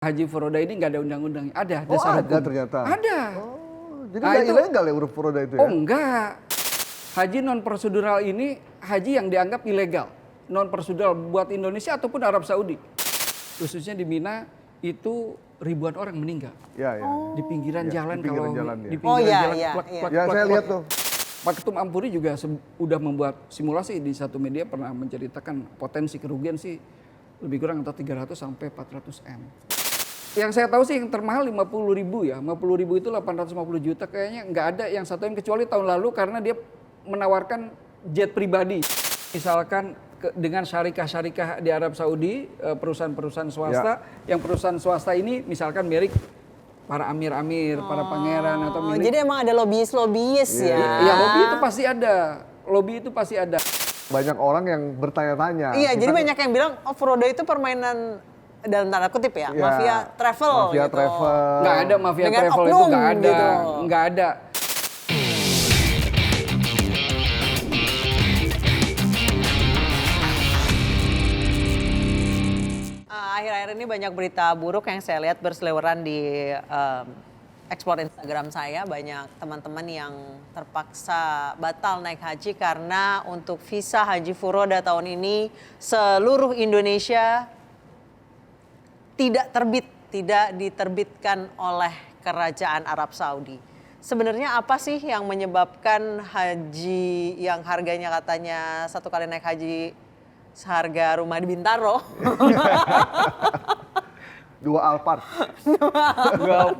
Haji Furoda ini nggak ada undang-undangnya. Ada Oh, dasar ada hukum. ternyata. Ada. Oh, jadi Nah, nggak itu- ilegal ya huruf Furoda itu ya? Oh enggak. Haji non prosedural ini haji yang dianggap ilegal. Non prosedural buat Indonesia ataupun Arab Saudi. Khususnya di Mina itu ribuan orang meninggal. Ya, ya. Di pinggiran Ya, jalan di pinggiran kalau jalan, ya. di pinggiran Oh, iya, jalan. iya, plak, iya. plak, Ya, plak, saya plak. lihat tuh. Pak Ketum Ampuri juga sudah membuat simulasi di satu media pernah menceritakan potensi kerugian sih lebih kurang antara 300 sampai 400 M. Yang saya tahu sih yang termahal 50.000 ya. 50.000 itu 850 juta kayaknya nggak ada yang 1 M kecuali tahun lalu karena dia menawarkan jet pribadi. Misalkan dengan syarikah-syarikah di Arab Saudi, perusahaan-perusahaan swasta, yang perusahaan swasta ini misalkan milik para amir-amir, para pangeran atau Oh, milik. jadi emang ada lobbyis ya? Ya lobby itu pasti ada. Lobby itu pasti ada. Banyak orang yang bertanya-tanya. Iya, Kita jadi kan- banyak yang bilang, oh Furoda itu permainan dalam tanda kutip ya, Ya, mafia travel mafia gitu. travel. Nggak ada mafia Dengan travel itu oknum nggak ada, gitu. nggak ada. Akhir-akhir ini banyak berita buruk yang saya lihat berseliweran di explore Instagram saya. Banyak teman-teman yang terpaksa batal naik haji karena untuk visa Haji Furoda tahun ini seluruh Indonesia tidak diterbitkan oleh Kerajaan Arab Saudi. Sebenarnya apa sih yang menyebabkan haji yang harganya katanya satu kali naik haji seharga rumah di Bintaro? Dua Alphard. Gak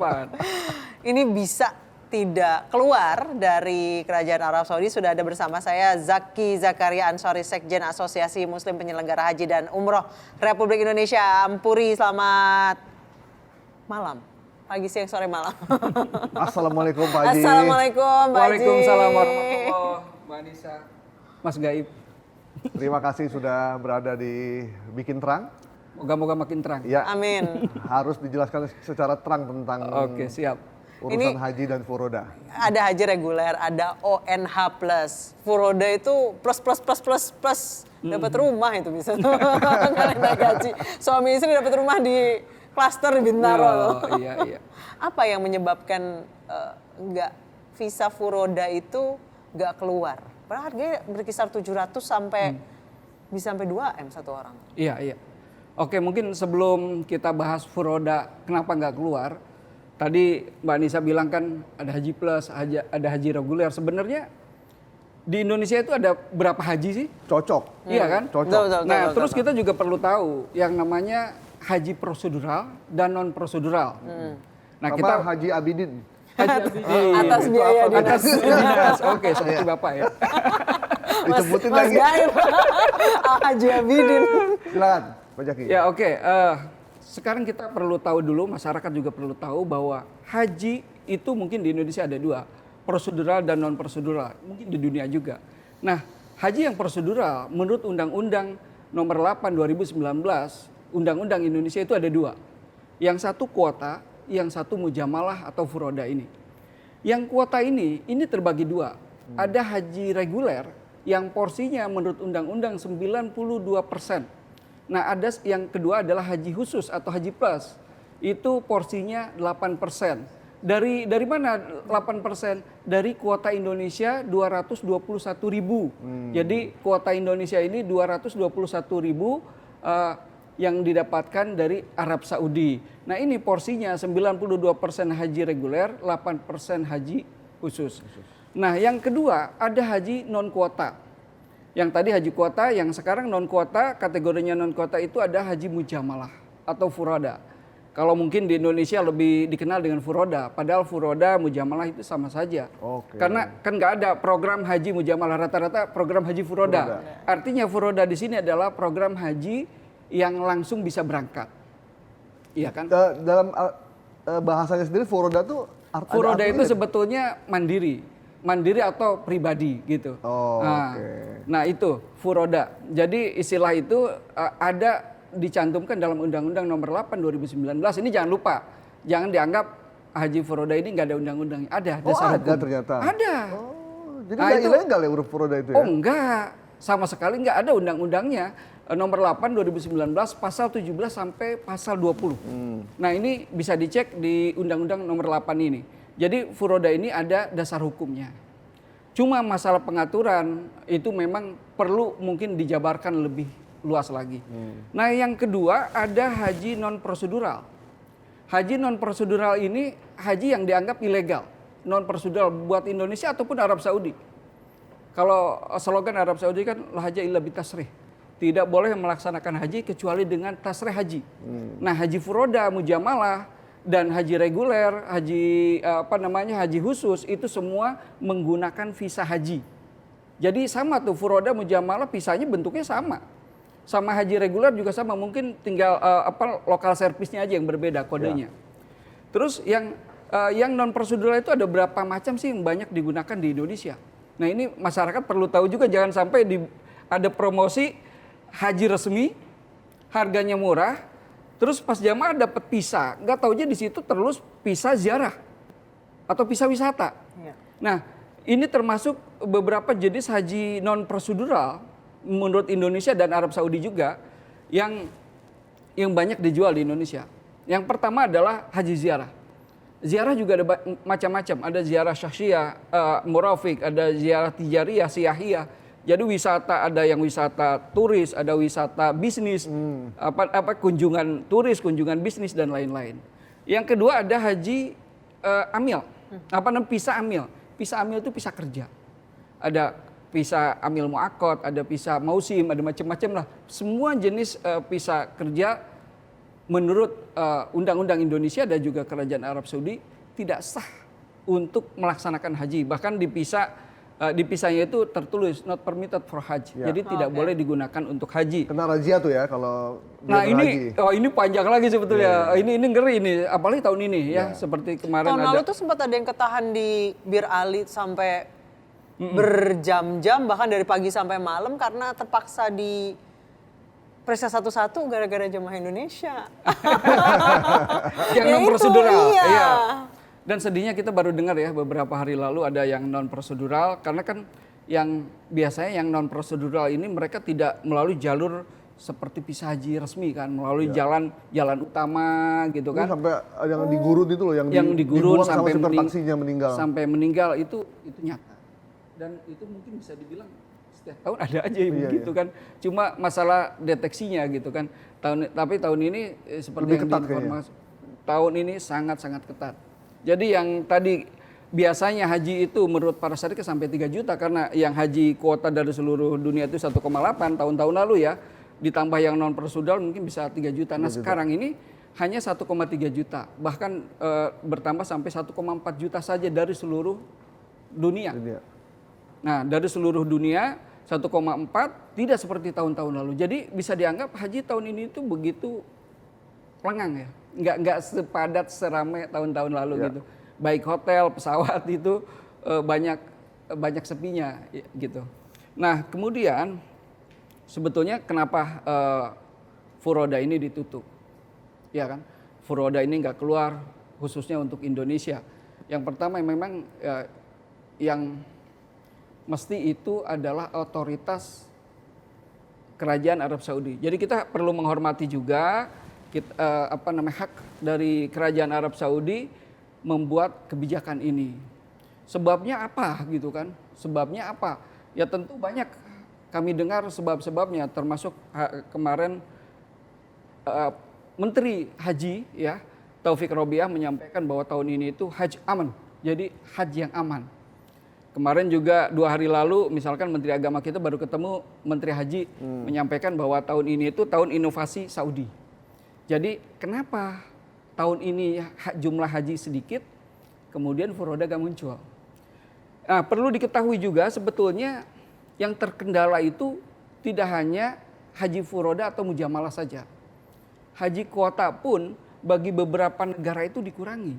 Ini bisa tidak keluar dari Kerajaan Arab Saudi. Sudah ada bersama saya Zaki Zakaria Ansori, Sekjen Asosiasi Muslim Penyelenggara Haji dan Umroh Republik Indonesia. Ampuri, selamat malam. Pagi, siang, sore, malam. Assalamualaikum Pak Haji. Assalamualaikum Pak Haji. Waalaikumsalam warahmatullahi Mbak Anissa. Mas Gaib. Terima kasih sudah berada di Bikin Terang. Moga-moga makin terang. Ya, Amin. harus dijelaskan secara terang tentang Oke, siap. urusan Ini- haji dan Furoda. Ada haji reguler, ada ONH+. Furoda itu plus. Dapat rumah itu bisa. Kalian naik haji. Suami istri dapat rumah di klaster di Bintaro. Oh, iya. Apa yang menyebabkan nggak visa Furoda itu nggak keluar? Padahal harganya berkisar 700 sampai bisa sampai 2 M satu orang. Iya. Oke, mungkin sebelum kita bahas Furoda kenapa nggak keluar, tadi Mbak Anissa bilang kan ada haji plus, ada haji reguler. Sebenarnya di Indonesia itu ada berapa haji sih? Cocok. Iya kan? Cocok. Nah, terus kita juga perlu tahu yang namanya haji prosedural dan non prosedural. Nah, Sama kita Haji Abidin. haji Abidin. Atas biaya dinas. Atas dinas. Oke, seperti Bapak ya. Disebutin Mas lagi. Gaib. Haji Abidin. Silakan, Pak Jaki. Ya oke, sekarang kita perlu tahu dulu, masyarakat juga perlu tahu bahwa haji itu mungkin di Indonesia ada dua, prosedural dan non prosedural, mungkin di dunia juga. Nah, haji yang prosedural menurut Undang-Undang Nomor 8 2019, Undang-Undang Indonesia itu ada dua, yang satu kuota, yang satu mujamalah atau furoda ini. Yang kuota ini terbagi dua, ada haji reguler yang porsinya menurut Undang-Undang 92%. Nah, ada yang kedua adalah haji khusus atau haji plus. Itu porsinya 8%. Dari mana 8%? Dari kuota Indonesia 221.000. Jadi kuota Indonesia ini 221.000 yang didapatkan dari Arab Saudi. Nah, ini porsinya 92% haji reguler, 8% haji khusus. Nah, yang kedua ada haji non kuota. Yang tadi haji kuota, yang sekarang non kuota, kategorinya non kuota itu ada haji mujamalah atau furoda. Kalau mungkin di Indonesia lebih dikenal dengan furoda, padahal furoda mujamalah itu sama saja. Oke. Karena kan nggak ada program haji mujamalah, rata-rata program haji furoda. Artinya furoda di sini adalah program haji yang langsung bisa berangkat. Iya kan? Dalam bahasanya sendiri Furoda tuh Furoda itu artinya- sebetulnya mandiri atau pribadi gitu. Oh, Nah, oke. nah itu furoda. Jadi istilah itu ada dicantumkan dalam Undang-Undang Nomor 8 2019. Ini jangan lupa, jangan dianggap haji furoda ini nggak ada undang-undangnya. Ada Oh, dasar ada hukum. ternyata. Ada. Oh, jadi Nah, nggak itu- ilegal ya huruf Furoda itu ya? Oh enggak, sama sekali nggak ada undang-undangnya. nomor 8 2019 pasal 17 sampai pasal 20. Nah, ini bisa dicek di Undang-Undang nomor 8 ini. Jadi furoda ini ada dasar hukumnya. Cuma masalah pengaturan itu memang perlu mungkin dijabarkan lebih luas lagi. Nah, yang kedua ada haji non prosedural. Haji non prosedural ini haji yang dianggap ilegal, non prosedural buat Indonesia ataupun Arab Saudi. Kalau slogan Arab Saudi kan la haja illa bitasrih. Tidak boleh melaksanakan haji kecuali dengan tasrih haji. Nah, haji furoda, mujamalah dan haji reguler, haji khusus itu semua menggunakan visa haji. Jadi sama tuh furoda, mujamalah visanya bentuknya sama. Sama haji reguler juga sama, mungkin tinggal lokal servisnya aja yang berbeda kodenya. Terus yang non prosedural itu ada berapa macam sih yang banyak digunakan di Indonesia. Nah, ini masyarakat perlu tahu juga, jangan sampai ada promosi haji resmi, harganya murah, terus pas jamaah dapat visa, nggak taunya di situ terus visa ziarah atau visa wisata. Nah, ini termasuk beberapa jenis haji non prosedural menurut Indonesia dan Arab Saudi juga yang banyak dijual di Indonesia. Yang pertama adalah haji ziarah. Ziarah juga ada macam-macam, ada ziarah syahsiyah, murafik, ada ziarah tijariyah, siyahiyah. Jadi wisata, ada yang wisata turis, ada wisata bisnis, kunjungan turis, kunjungan bisnis dan lain-lain. Yang kedua ada haji amil, visa amil. Visa amil itu visa kerja. Ada visa amil mu'akkad, ada visa mausim, ada macam-macam lah. Semua jenis visa kerja menurut Undang-Undang Indonesia dan juga Kerajaan Arab Saudi tidak sah untuk melaksanakan haji. Bahkan di visanya itu tertulis not permitted for haji. Jadi tidak boleh digunakan untuk haji. Kena razia tuh ya kalau Nah, ini panjang lagi sebetulnya. Ini ngeri ini, apalagi tahun ini ya, seperti kemarin tahun lalu tuh sempat ada yang ketahan di Bir Ali sampai berjam-jam, bahkan dari pagi sampai malam karena terpaksa di periksa satu-satu gara-gara jemaah Indonesia. Yang non prosedural. Iya. Dan sedihnya kita baru dengar ya beberapa hari lalu ada yang non prosedural, karena kan yang biasanya yang non prosedural ini mereka tidak melalui jalur seperti visa haji resmi kan, melalui jalan utama gitu kan. Sampai yang digurun itu loh, yang digurun sampai taksinya meninggal. Sampai meninggal itu nyata. Dan itu mungkin bisa dibilang setiap tahun ada aja begitu kan. Cuma masalah deteksinya gitu kan. Tapi tahun ini seperti lebih yang diinformasi, tahun ini sangat-sangat ketat. Jadi yang tadi biasanya haji itu menurut para syarikat sampai 3 juta karena yang haji kuota dari seluruh dunia itu 1,8 tahun-tahun lalu ya. Ditambah yang non prosedural mungkin bisa 3 juta. Nah, sekarang ini hanya 1,3 juta. Bahkan bertambah sampai 1,4 juta saja dari seluruh dunia. Nah, dari seluruh dunia 1,4 tidak seperti tahun-tahun lalu. Jadi bisa dianggap haji tahun ini itu begitu lengang ya. Nggak sepadat seramai tahun-tahun lalu gitu. Baik hotel, pesawat itu banyak sepinya gitu. Nah, kemudian sebetulnya kenapa furoda ini ditutup? Ya kan? Furoda ini nggak keluar khususnya untuk Indonesia. Yang pertama memang yang mesti itu adalah otoritas Kerajaan Arab Saudi. Jadi kita perlu menghormati juga hak dari Kerajaan Arab Saudi membuat kebijakan ini. Sebabnya apa gitu kan? Sebabnya apa? Ya tentu banyak kami dengar sebab-sebabnya, termasuk kemarin Menteri Haji ya Taufik Robiah menyampaikan bahwa tahun ini itu haji aman. Jadi haji yang aman. Kemarin juga 2 hari lalu misalkan Menteri Agama kita baru ketemu Menteri Haji menyampaikan bahwa tahun ini itu tahun inovasi Saudi. Jadi kenapa tahun ini jumlah haji sedikit, kemudian furoda gak muncul. Nah, perlu diketahui juga sebetulnya yang terkendala itu tidak hanya haji furoda atau mujamalah saja. Haji kuota pun bagi beberapa negara itu dikurangi.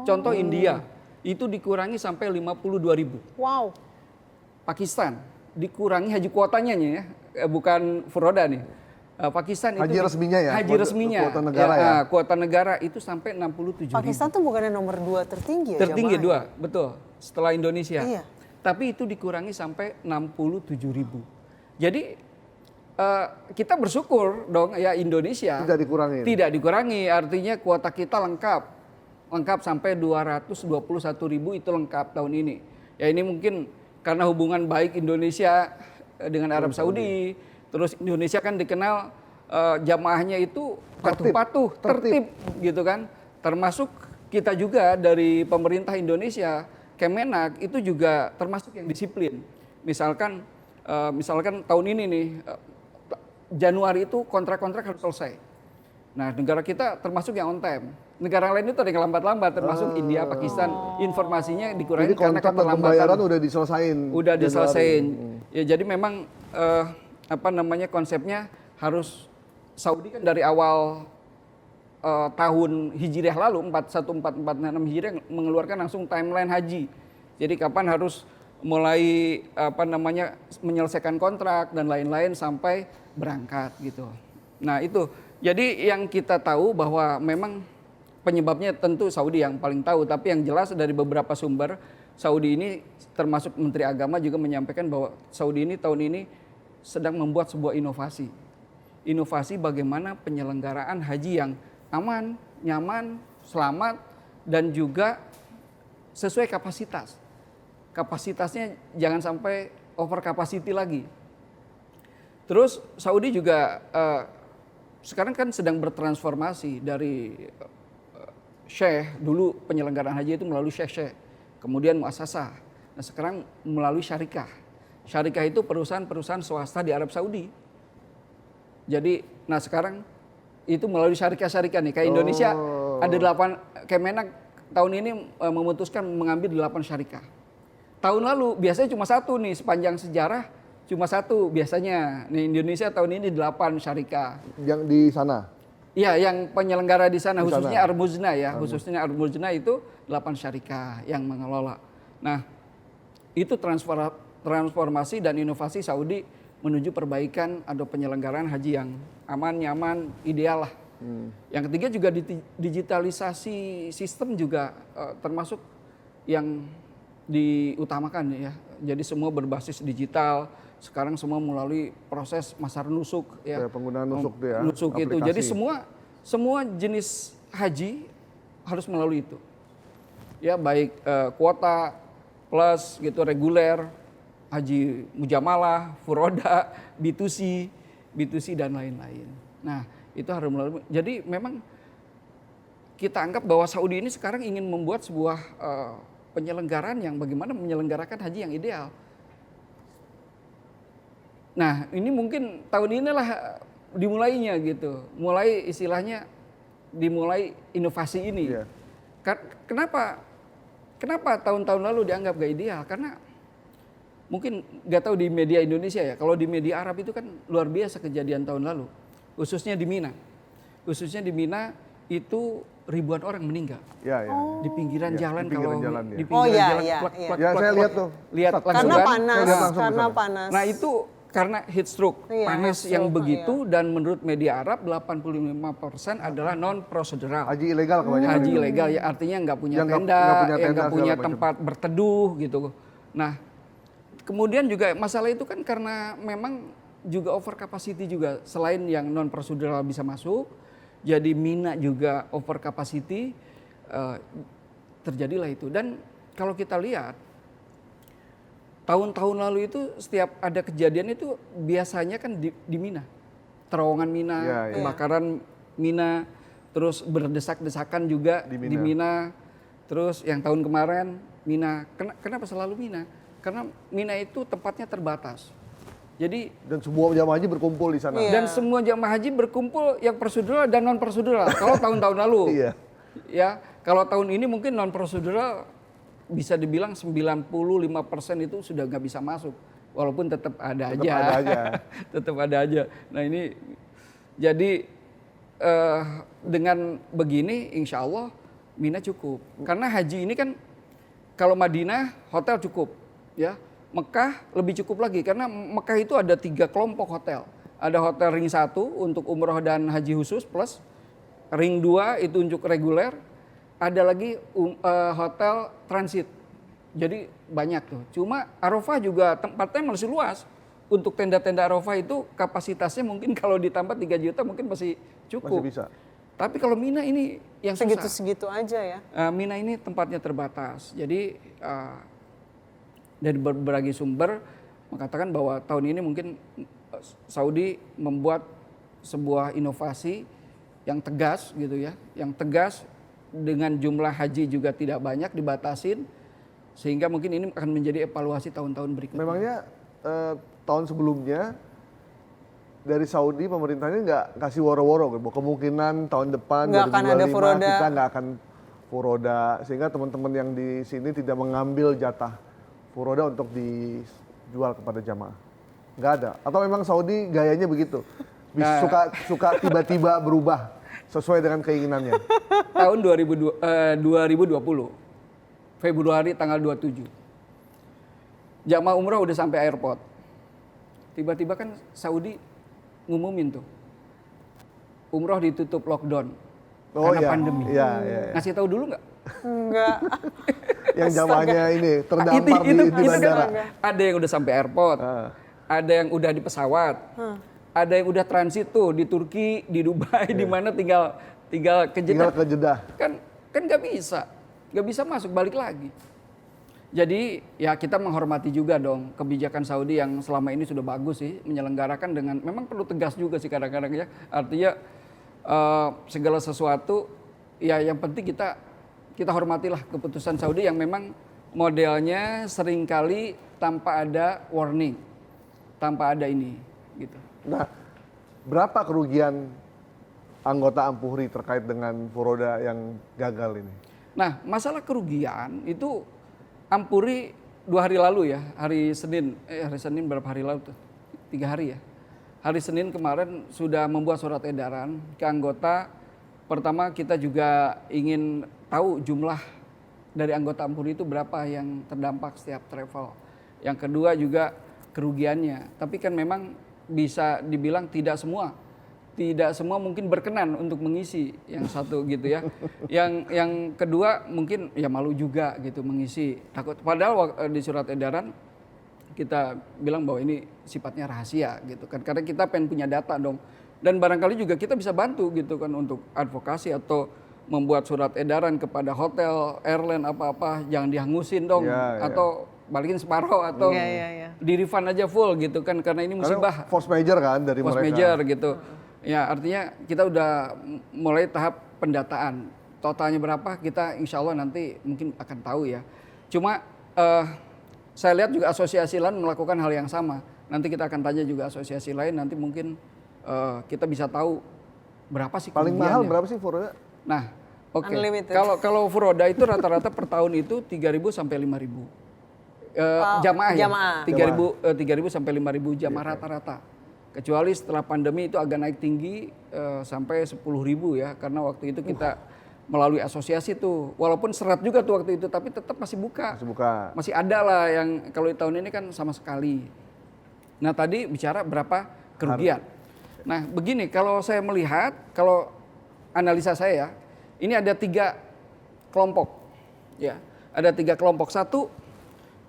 Contoh India, itu dikurangi sampai 52.000. Wow. Pakistan dikurangi haji kuotanya ya, bukan furoda nih. Pakistan haji itu resminya ya, haji resminya kuota negara ya. Kuota negara itu sampai 67.000. Pakistan tuh bukannya nomor 2 tertinggi ya? Tertinggi 2, betul. Setelah Indonesia. Iya. Tapi itu dikurangi sampai 67.000. Jadi kita bersyukur dong ya Indonesia Tidak dikurangi. tidak dikurangi, artinya kuota kita lengkap sampai 221.000 itu lengkap tahun ini. Ya ini mungkin karena hubungan baik Indonesia dengan Arab Saudi, terus Indonesia kan dikenal jamaahnya itu patuh-patuh, tertib gitu kan. Termasuk kita juga dari pemerintah Indonesia, Kemenak itu juga termasuk yang disiplin. Misalkan tahun ini nih Januari itu kontrak-kontrak harus selesai. Nah, negara kita termasuk yang on time. Negara lain itu ada yang lambat-lambat, termasuk India, Pakistan. Informasinya dikurangi Jadi karena kontrak dan keterlambatan. pembayaran udah diselesain. Udah Januari. diselesain. Ya, jadi memang konsepnya harus Saudi kan dari awal tahun Hijriah lalu 1446 Hijriah mengeluarkan langsung timeline haji. Jadi kapan harus mulai menyelesaikan kontrak dan lain-lain sampai berangkat gitu. Nah, itu. Jadi yang kita tahu bahwa memang penyebabnya tentu Saudi yang paling tahu, tapi yang jelas dari beberapa sumber Saudi ini termasuk Menteri Agama juga menyampaikan bahwa Saudi ini tahun ini sedang membuat sebuah inovasi. Inovasi bagaimana penyelenggaraan haji yang aman, nyaman, selamat, dan juga sesuai kapasitas. Kapasitasnya jangan sampai over capacity lagi. Terus Saudi juga sekarang kan sedang bertransformasi dari syekh, dulu penyelenggaraan haji itu melalui syekh, kemudian muassasah. Nah sekarang melalui syarikah. Syarikah itu perusahaan-perusahaan swasta di Arab Saudi. Jadi, nah sekarang itu melalui syarikah-syarikah nih. Kayak Indonesia ada 8, Kemenak tahun ini memutuskan mengambil 8 syarikah. Tahun lalu biasanya cuma 1 nih, sepanjang sejarah cuma 1 biasanya. Nih Indonesia tahun ini 8 syarikah. Yang di sana? Iya, yang penyelenggara di sana, khususnya Armuzna ya. Khususnya Armuzna itu 8 syarikah yang mengelola. Nah, itu transformasi dan inovasi Saudi menuju perbaikan atau penyelenggaraan haji yang aman, nyaman, ideal lah. Yang ketiga juga digitalisasi sistem juga termasuk yang diutamakan ya. Jadi semua berbasis digital. Sekarang semua melalui proses masar nusuk ya. Penggunaan nusuk itu ya. Nusuk itu. Jadi semua jenis haji harus melalui itu. Ya baik kuota plus gitu reguler, haji mujamalah, furoda, B2C dan lain-lain. Nah, itu harus melalui. Jadi memang kita anggap bahwa Saudi ini sekarang ingin membuat sebuah penyelenggaraan yang bagaimana menyelenggarakan haji yang ideal. Nah, ini mungkin tahun inilah dimulainya gitu. Mulai istilahnya dimulai inovasi ini. Yeah. Kenapa tahun-tahun lalu dianggap gak ideal? Karena mungkin nggak tahu di media Indonesia ya. Kalau di media Arab itu kan luar biasa kejadian tahun lalu. Khususnya di Mina. Khususnya di Mina itu ribuan orang meninggal. Ya, ya. Di pinggiran jalan, di pinggiran kalau jalan, ya. di pinggiran jalan Ya, saya lihat tuh. Lihat Ustaz. langsung Karena kan. panas, Saya lihat langsung karena di sana. panas. Nah itu karena heat stroke, Iya, panas heat yang stroke, begitu dan menurut media Arab 85% adalah non prosedural. Haji ilegal kebanyakan. Haji itu. ilegal ya artinya nggak punya Yang tenda, nggak punya yang tenda, nggak punya segala macam. tempat berteduh gitu. Nah kemudian juga masalah itu kan karena memang juga over capacity juga, selain yang non prosedural bisa masuk, jadi Mina juga over capacity, terjadilah itu. Dan kalau kita lihat tahun-tahun lalu itu setiap ada kejadian itu biasanya kan di Mina, terowongan Mina, Ya, ya. kebakaran Mina, terus berdesak-desakan juga Di di Mina. Terus yang tahun kemarin Mina, kenapa selalu Mina? Karena Mina itu tempatnya terbatas. Jadi Dan semua jamaah haji berkumpul di sana. Iya. dan semua jamaah haji berkumpul yang prosedural dan non prosedural. Kalau tahun-tahun lalu, Iya. ya kalau tahun ini mungkin non prosedural bisa dibilang 95% itu sudah nggak bisa masuk, walaupun tetap ada Tetap aja. ada aja. Tetap ada aja. Nah ini jadi dengan begini, insya Allah Mina cukup. Karena haji ini kan kalau Madinah hotel cukup, ya. Mekah lebih cukup lagi karena Mekah itu ada 3 kelompok hotel. Ada hotel ring 1 untuk umroh dan haji khusus plus ring 2 itu untuk reguler. Ada lagi hotel transit. Jadi banyak tuh. Cuma Arafah juga tempatnya masih luas. untuk tenda-tenda Arafah itu kapasitasnya mungkin kalau ditambah 3 juta mungkin masih cukup. Masih bisa. Tapi kalau Mina ini yang susah. Segitu-segitu aja ya. Mina ini tempatnya terbatas. Jadi dari berbagai sumber mengatakan bahwa tahun ini mungkin Saudi membuat sebuah inovasi yang tegas gitu ya, yang tegas dengan jumlah haji juga tidak banyak dibatasin, sehingga mungkin ini akan menjadi evaluasi tahun-tahun berikutnya. Memangnya tahun sebelumnya dari Saudi pemerintahnya nggak kasih woro-woro, bahwa kemungkinan tahun depan Nggak akan ada 2025 furoda. kita nggak akan furoda, sehingga teman-teman yang di sini tidak mengambil jatah furoda untuk dijual kepada jamaah. Nggak ada. Atau memang Saudi gayanya begitu, suka tiba-tiba berubah sesuai dengan keinginannya. Tahun 2020 Februari tanggal 27 jamaah umrah udah sampai airport, tiba-tiba kan Saudi ngumumin tuh umroh ditutup lockdown karena pandemi. Iya. Ngasih tahu dulu nggak? Enggak. Yang jamaahnya ini terdampar di bandara. Ada yang udah sampai airport, ada yang udah di pesawat, ada yang udah transit tuh di Turki, di Dubai, di mana tinggal ke Jeddah. Tinggal ke Jeddah. Kan nggak bisa masuk, balik lagi. Jadi ya kita menghormati juga dong kebijakan Saudi yang selama ini sudah bagus sih menyelenggarakan dengan, memang perlu tegas juga sih kadang-kadang ya. Artinya segala sesuatu ya yang penting kita hormatilah keputusan Saudi yang memang modelnya seringkali tanpa ada warning, tanpa ada ini gitu. Nah, berapa kerugian anggota Ampuri terkait dengan furoda yang gagal ini? Nah, masalah kerugian itu Ampuri 2 hari lalu ya, hari Senin berapa hari lalu tuh? 3 hari ya. Hari Senin kemarin sudah membuat surat edaran ke anggota. Pertama kita juga ingin tahu jumlah dari anggota Ampuri itu berapa yang terdampak setiap travel. Yang kedua juga kerugiannya. Tapi kan memang bisa dibilang tidak semua mungkin berkenan untuk mengisi yang satu gitu ya. Yang kedua mungkin ya malu juga gitu mengisi. Takut, padahal di surat edaran kita bilang bahwa ini sifatnya rahasia gitu kan. Karena kita pengen punya data dong. Dan barangkali juga kita bisa bantu gitu kan untuk advokasi atau membuat surat edaran kepada hotel, airline apa-apa, jangan dihangusin dong atau balikin separuh atau di refund aja full gitu kan, karena ini musibah. Karena force major kan dari force mereka. major gitu. Ya artinya kita udah mulai tahap pendataan. Totalnya berapa kita insya Allah nanti mungkin akan tahu ya. Cuma saya lihat juga asosiasi lain melakukan hal yang sama. Nanti kita akan tanya juga asosiasi lain, nanti mungkin kita bisa tahu berapa sih paling mahal berapa sih furoda? Nah, oke. Kalau furoda itu rata-rata per tahun itu 3.000 sampai 5.000. Jamaah ya. 3.000 sampai 5.000 jamaah rata-rata. Kecuali setelah pandemi itu agak naik tinggi sampai 10.000 ya, karena waktu itu kita melalui asosiasi tuh, walaupun seret juga tuh waktu itu, tapi tetap masih buka. Masih ada lah yang kalau di tahun ini kan sama sekali. Nah tadi bicara berapa kerugian. Nah begini, kalau saya melihat, kalau analisa saya, ini ada 3 kelompok. Ya, ada 3 kelompok. Satu,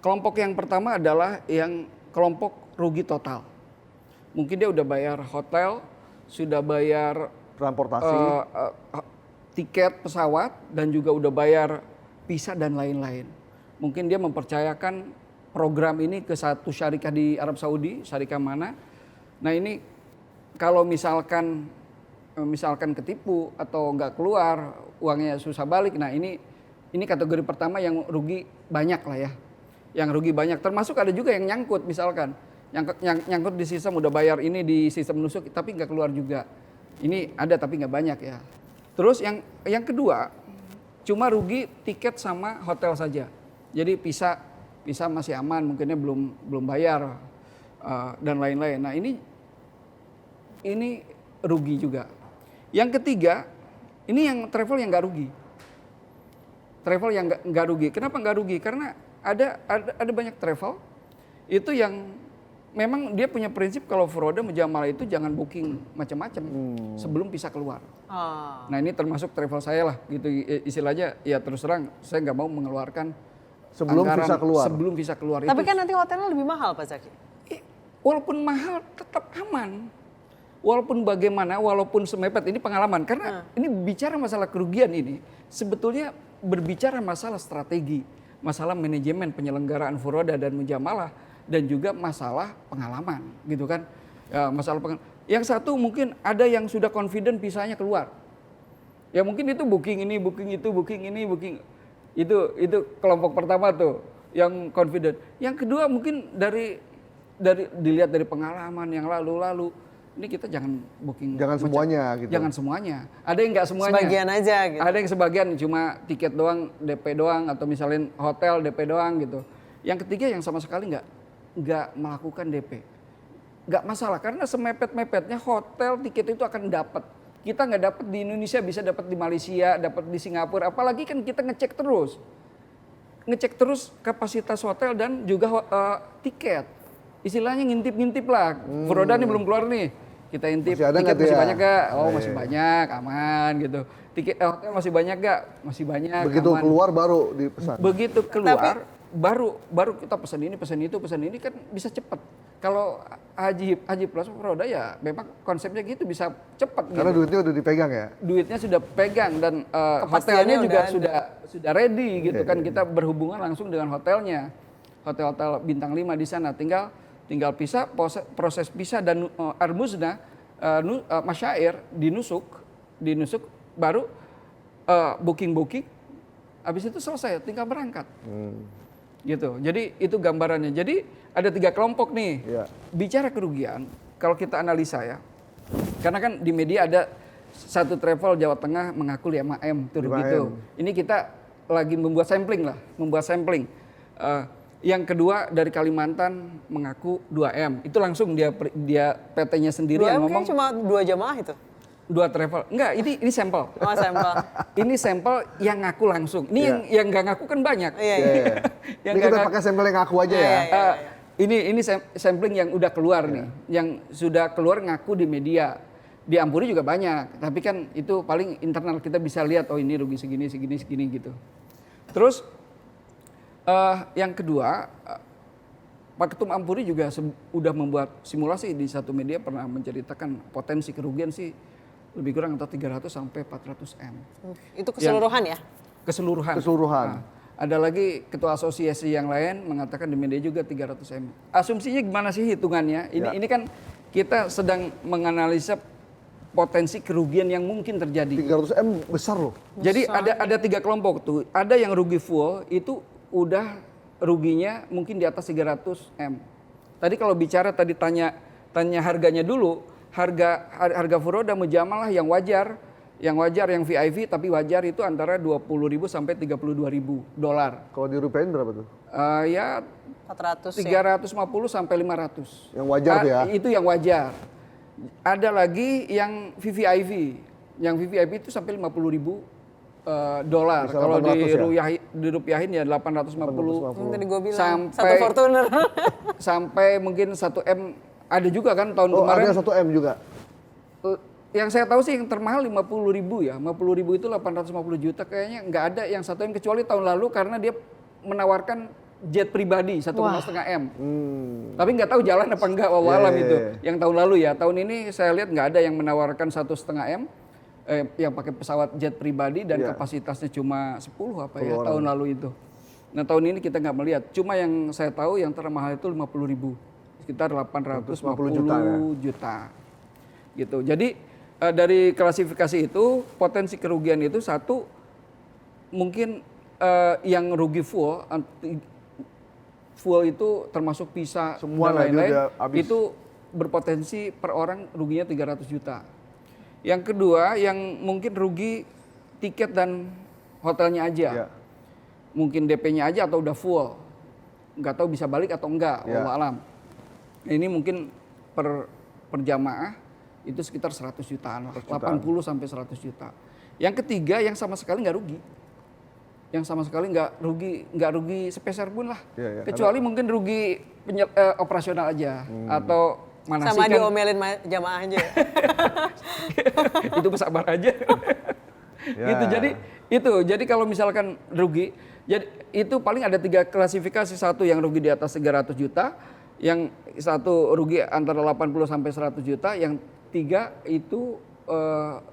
kelompok yang pertama adalah yang kelompok rugi total. Mungkin dia udah bayar hotel, sudah bayar transportasi, tiket pesawat, dan juga udah bayar visa dan lain-lain. Mungkin dia mempercayakan program ini ke satu syarikah di Arab Saudi, syarikah mana. Nah ini kalau misalkan ketipu atau nggak keluar, uangnya susah balik. Nah ini kategori pertama yang rugi banyak lah ya. Yang rugi banyak, termasuk ada juga yang nyangkut misalkan. Yang nyangkut di sistem udah bayar ini di sistem nusuk tapi nggak keluar juga. Ini ada tapi nggak banyak ya. Terus yang kedua, cuma rugi tiket sama hotel saja. Jadi visa masih aman, mungkinnya belum bayar dan lain-lain. Nah ini rugi juga. Yang ketiga, ini yang travel yang nggak rugi. Travel yang nggak rugi. Kenapa nggak rugi? Karena ada banyak travel itu yang memang dia punya prinsip kalau furoda mujamalah itu jangan booking macam-macam sebelum bisa keluar. Nah ini termasuk travel saya lah gitu istilahnya, ya terus terang saya nggak mau mengeluarkan sebelum visa keluar. Sebelum visa keluar. Tapi kan nanti hotelnya lebih mahal Pak Zaki. walaupun mahal tetap aman. Walaupun bagaimana, walaupun semepet, ini pengalaman. Karena ini bicara masalah kerugian ini, sebetulnya berbicara masalah strategi, masalah manajemen penyelenggaraan furoda dan mujamalah, dan juga masalah pengalaman, gitu kan. Ya, yang satu mungkin ada yang sudah confident pisahnya keluar. Ya mungkin itu booking ini, booking itu, booking ini, booking itu kelompok pertama tuh yang confident. Yang kedua mungkin dari dilihat dari pengalaman yang lalu-lalu, ini kita jangan booking. Jangan semuanya gitu. Jangan semuanya. Ada yang nggak semuanya. Sebagian aja gitu. Ada yang sebagian cuma tiket doang, DP doang, atau misalnya hotel DP doang gitu. Yang ketiga yang sama sekali nggak melakukan DP. Nggak masalah karena semepet-mepetnya hotel tiket itu akan dapat. Kita nggak dapat di Indonesia, bisa dapat di Malaysia, dapat di Singapura. Apalagi kan kita ngecek terus kapasitas hotel dan juga tiket. Istilahnya ngintip-ngintip lah. Furoda nih belum keluar nih. Kita intip tiket masih banyak gak? Oh masih banyak, aman gitu. Tiket hotel masih banyak gak? Masih banyak. Begitu aman. keluar baru dipesan. Begitu keluar baru kita pesan ini kan bisa cepat. Kalau Haji Plus Furoda ya memang konsepnya gitu bisa cepat. Karena gitu. duitnya udah dipegang ya. Duitnya sudah pegang dan hotelnya juga sudah ready gitu kan. Kita berhubungan langsung dengan hotelnya. Hotel-hotel bintang 5 di sana tinggal pisah, proses pisah dan armuzna masyair dinusuk baru booking habis itu selesai tinggal berangkat gitu. Jadi itu gambarannya. Jadi ada 3 kelompok nih. Bicara kerugian kalau kita analisa ya, karena kan di media ada satu travel Jawa Tengah mengaku 5M tuh gitu. Ini kita lagi membuat sampling. Yang kedua dari Kalimantan mengaku 2M. Itu langsung dia PT-nya sendiri 2M yang ngomong. cuma 2 jamaah itu. 2 travel. Enggak, ini sampel. Oh, sampel. Ini sampel yang ngaku langsung. Ini yang nggak ngaku kan banyak. Iya. Yang Ini kita pakai sampel yang ngaku aja ya. Ini sampling yang udah keluar nih. Yang sudah keluar ngaku di media. Di Ampuri juga banyak. Tapi kan itu paling internal kita bisa lihat oh ini rugi segini gitu. Terus yang kedua, Pak Ketum Ampuri juga udah membuat simulasi di satu media pernah menceritakan potensi kerugian sih lebih kurang antara 300 sampai 400 M. Itu keseluruhan ya? Keseluruhan. Nah, ada lagi ketua asosiasi yang lain mengatakan di media juga 300 M. Asumsinya gimana sih hitungannya? Ini kan kita sedang menganalisa potensi kerugian yang mungkin terjadi. 300 M besar loh. Jadi ada 3 kelompok tuh. Ada yang rugi full itu udah ruginya mungkin di atas 300 M. Tadi kalau bicara tanya harganya dulu, harga furoda mujamalah yang wajar yang VIP tapi wajar itu antara 20.000 sampai 32.000 dolar. Kalau dirupiahin berapa tuh? Ya 400 350 sampai 500. Yang wajar ya? Itu yang wajar. Ada lagi yang VVIP. Yang VVIP itu sampai 50.000 dolar. Kalau dirupiahin ya 850. Tadi gue bilang sampai satu Fortuner. Sampai mungkin 1 M ada juga kan tahun kemarin. Ada 1 M juga. Yang saya tahu sih yang termahal 50.000 ya. 50.000 itu 850 juta kayaknya nggak ada yang 1 M kecuali tahun lalu karena dia menawarkan jet pribadi 1,5 M. Tapi nggak tahu jalan apa enggak wawalam itu. Yang tahun lalu ya. Tahun ini saya lihat nggak ada yang menawarkan 1,5 M. Yang pakai pesawat jet pribadi dan kapasitasnya cuma 10 apa ya tahun lalu itu. Nah tahun ini kita nggak melihat. Cuma yang saya tahu yang termahal itu 50.000, sekitar 850 juta. Gitu. Jadi dari klasifikasi itu potensi kerugian itu satu mungkin yang rugi full itu termasuk pisah semua dan lain-lain itu berpotensi per orang ruginya 300 juta. Yang kedua, yang mungkin rugi tiket dan hotelnya aja. Mungkin DP-nya aja atau udah full. Nggak tahu bisa balik atau enggak, wallahu alam. Ini mungkin per jamaah itu sekitar 100 jutaan, 80 sampai 100 juta. Yang ketiga, yang sama sekali nggak rugi. Yang sama sekali nggak rugi sepeser pun lah. Kecuali mungkin rugi operasional aja atau manasikan. Sama diomelin jamaah aja. Itu bersabar aja. Gitu. Jadi kalau misalkan rugi, jadi itu paling ada 3 klasifikasi. Satu yang rugi di atas 300 juta, Yang satu rugi antara 80 sampai 100 juta, yang 3 itu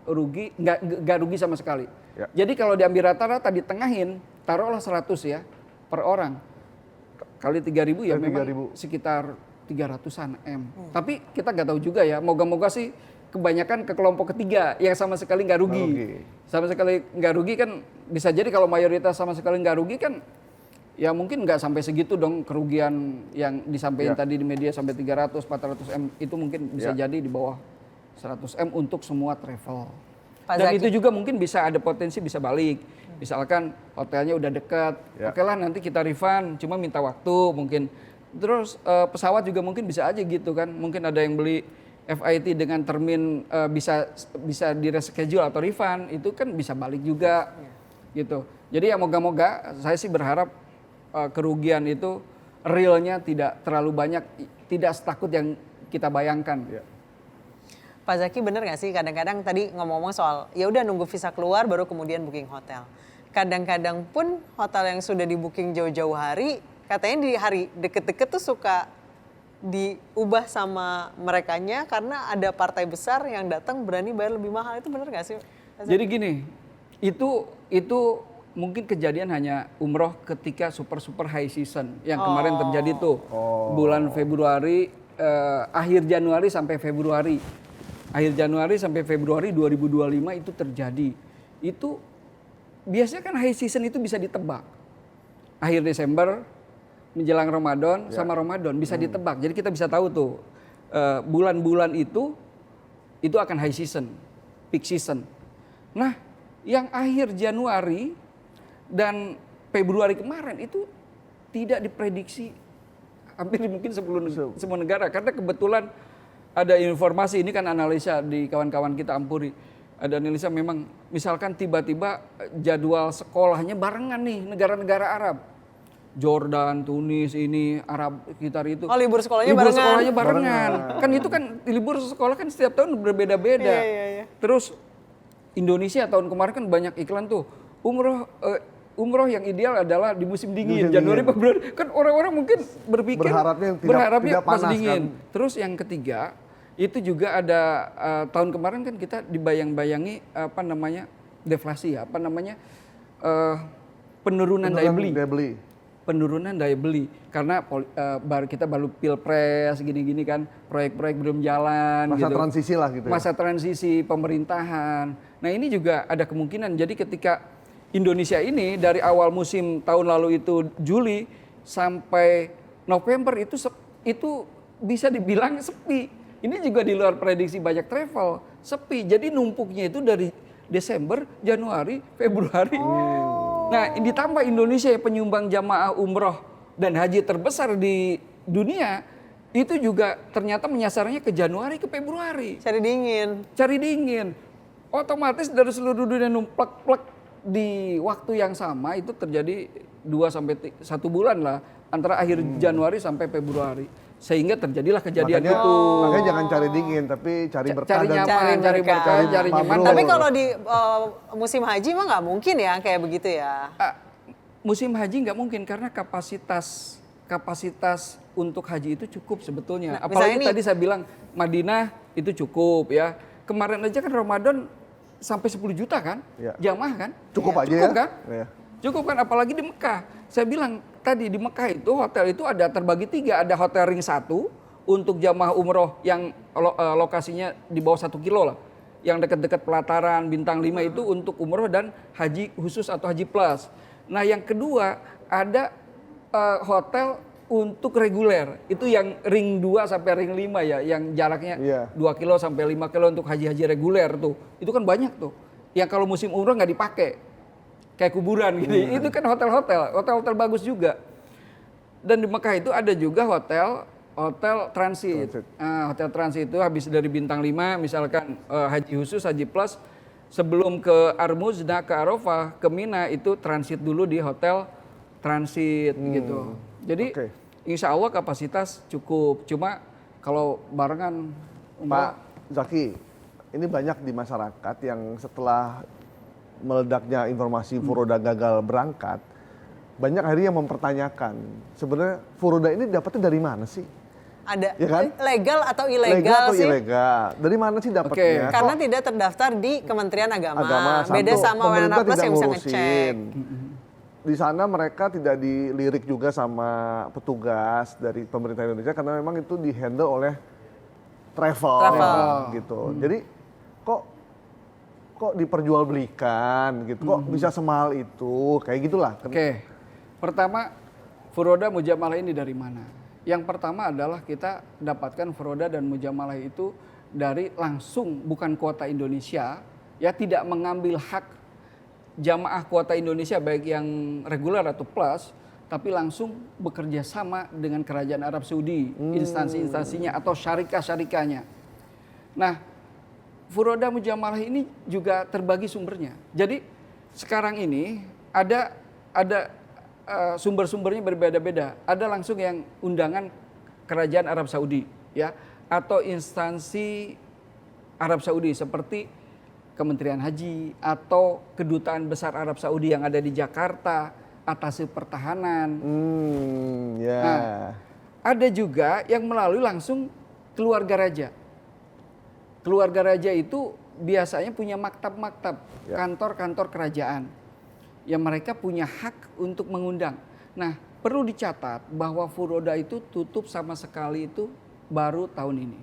rugi nggak rugi sama sekali. Ya. Jadi kalau diambil rata-rata ditengahin, taruhlah 100 ya per orang. Kali 3.000 ya Kali memang 3.000. sekitar 300-an M. Tapi kita nggak tahu juga ya, moga-moga sih kebanyakan ke kelompok ketiga yang sama sekali nggak rugi. Nggak rugi. Sama sekali nggak rugi kan bisa jadi kalau mayoritas sama sekali nggak rugi kan ya mungkin nggak sampai segitu dong kerugian yang disampaikan Ya. tadi di media sampai 300-400 M itu mungkin bisa Ya. jadi di bawah 100 M untuk semua travel. Pak Dan Zaki. itu juga mungkin bisa ada potensi bisa balik. Misalkan hotelnya udah dekat, Ya. oke lah nanti kita refund, cuma minta waktu mungkin. Terus pesawat juga mungkin bisa aja gitu kan, mungkin ada yang beli FIT dengan termin bisa di reschedule atau refund, itu kan bisa balik juga gitu. Jadi ya moga-moga saya sih berharap kerugian itu realnya tidak terlalu banyak, tidak setakut yang kita bayangkan. Ya. Pak Zaki bener nggak sih kadang-kadang tadi ngomong-ngomong soal ya udah nunggu visa keluar baru kemudian booking hotel. Kadang-kadang pun hotel yang sudah di booking jauh-jauh hari katanya di hari deket-deket tuh suka diubah sama merekanya karena ada partai besar yang datang berani bayar lebih mahal. Itu bener nggak sih? Pak Zaki? Jadi gini, itu mungkin kejadian hanya umroh ketika super high season yang kemarin terjadi tuh bulan Februari, akhir Januari sampai Februari. Akhir Januari sampai Februari 2025 itu terjadi. Itu biasanya kan high season itu bisa ditebak. Akhir Desember menjelang Ramadan sama Ramadan bisa ditebak. Jadi kita bisa tahu tuh bulan-bulan itu akan high season, peak season. Nah, yang akhir Januari dan Februari kemarin itu tidak diprediksi hampir mungkin semua negara karena kebetulan ada informasi ini kan analisa di kawan-kawan kita Ampuri. Ada analisa memang misalkan tiba-tiba jadwal sekolahnya barengan nih negara-negara Arab. Jordan, Tunis, ini Arab sekitar itu. Oh, libur sekolahnya libur barengan. sekolahnya barengan. Kan itu kan libur sekolah kan setiap tahun berbeda-beda. Iya. Terus Indonesia tahun kemarin kan banyak iklan tuh. Umroh yang ideal adalah di musim dingin, Musim Januari dingin. Februari. Kan orang-orang mungkin berpikir Berharapnya pas tidak panas, dingin. kan? Terus yang ketiga, itu juga ada tahun kemarin kan kita dibayang-bayangi deflasi ya, penurunan daya beli. Penurunan daya beli karena kita baru pilpres gini-gini kan, proyek-proyek belum jalan Masa gitu. transisi lah gitu ya. Masa transisi pemerintahan. Nah, ini juga ada kemungkinan. Jadi ketika Indonesia ini dari awal musim tahun lalu itu Juli sampai November itu bisa dibilang sepi. Ini juga di luar prediksi banyak travel, sepi. Jadi numpuknya itu dari Desember, Januari, Februari. Nah, ditambah Indonesia yang penyumbang jamaah umroh dan haji terbesar di dunia, itu juga ternyata menyasarnya ke Januari, ke Februari. Cari dingin. Otomatis dari seluruh dunia numplek-plek di waktu yang sama itu terjadi 2 sampai 1 bulan lah antara akhir Januari sampai Februari. Sehingga terjadilah kejadian itu. Makanya jangan cari dingin, tapi cari berkah Cari dan nyaman, cari berkah, cari nyaman. mabrur. Tapi kalau di musim haji mah nggak mungkin ya kayak begitu ya. Musim haji nggak mungkin karena kapasitas untuk haji itu cukup sebetulnya. Nah, Apalagi misalnya tadi saya bilang Madinah itu cukup ya. Kemarin aja kan Ramadan sampai 10 juta kan, Ya. jamaah kan. Cukup aja cukup ya. Kan? Ya. Cukup kan, apalagi di Mekah. Saya bilang tadi di Mekah itu hotel itu ada terbagi 3. Ada hotel ring 1 untuk jamaah umroh yang lokasinya di bawah 1 kilo lah. Yang dekat-dekat pelataran bintang 5 itu untuk umroh dan haji khusus atau haji plus. Nah, yang kedua ada hotel untuk reguler. Itu yang ring 2 sampai ring 5 ya, yang jaraknya 2 kilo sampai 5 kilo untuk haji-haji reguler tuh. Itu kan banyak tuh. Yang kalau musim umroh nggak dipakai. Kayak kuburan gitu. Itu kan hotel bagus juga. Dan di Mekah itu ada juga hotel transit. Hotel transit itu habis dari bintang 5 misalkan haji khusus, haji plus, sebelum ke Armuzdah, ke Arafah, ke Mina itu transit dulu di hotel transit gitu. Jadi insya Allah kapasitas cukup. Cuma kalau barengan Pak Zaki, ini banyak di masyarakat yang setelah meledaknya informasi Furoda gagal berangkat, banyak akhirnya yang mempertanyakan sebenarnya Furoda ini dapatnya dari mana sih? Ada Ya kan? legal atau Legal ilegal atau sih? ilegal? Dari mana sih dapatnya? Karena tidak terdaftar di Kementerian Agama. Satu, Beda sama pemerintah Wena Plus tidak yang bisa ngurusin. ngecek. Di sana mereka tidak dilirik juga sama petugas dari pemerintah Indonesia karena memang itu dihandle oleh travel. Gitu. Jadi kok diperjualbelikan gitu, kok bisa semahal itu, kayak gitulah. Oke. Pertama, furoda mujamalah ini dari mana? Yang pertama adalah kita dapatkan furoda dan mujamalah itu dari langsung, bukan kuota Indonesia, ya tidak mengambil hak jamaah kuota Indonesia baik yang reguler atau plus, tapi langsung bekerja sama dengan Kerajaan Arab Saudi, instansi-instansinya atau syarikah-syarikahnya. Nah, furoda mujamalah ini juga terbagi sumbernya. Jadi sekarang ini ada sumber-sumbernya berbeda-beda. Ada langsung yang undangan Kerajaan Arab Saudi, ya, atau instansi Arab Saudi seperti Kementerian Haji atau Kedutaan Besar Arab Saudi yang ada di Jakarta, Atase Pertahanan. Nah, ada juga yang melalui langsung keluarga raja. Keluarga raja itu biasanya punya maktab-maktab, kantor-kantor kerajaan, yang mereka punya hak untuk mengundang. Nah, perlu dicatat bahwa furoda itu tutup sama sekali itu baru tahun ini.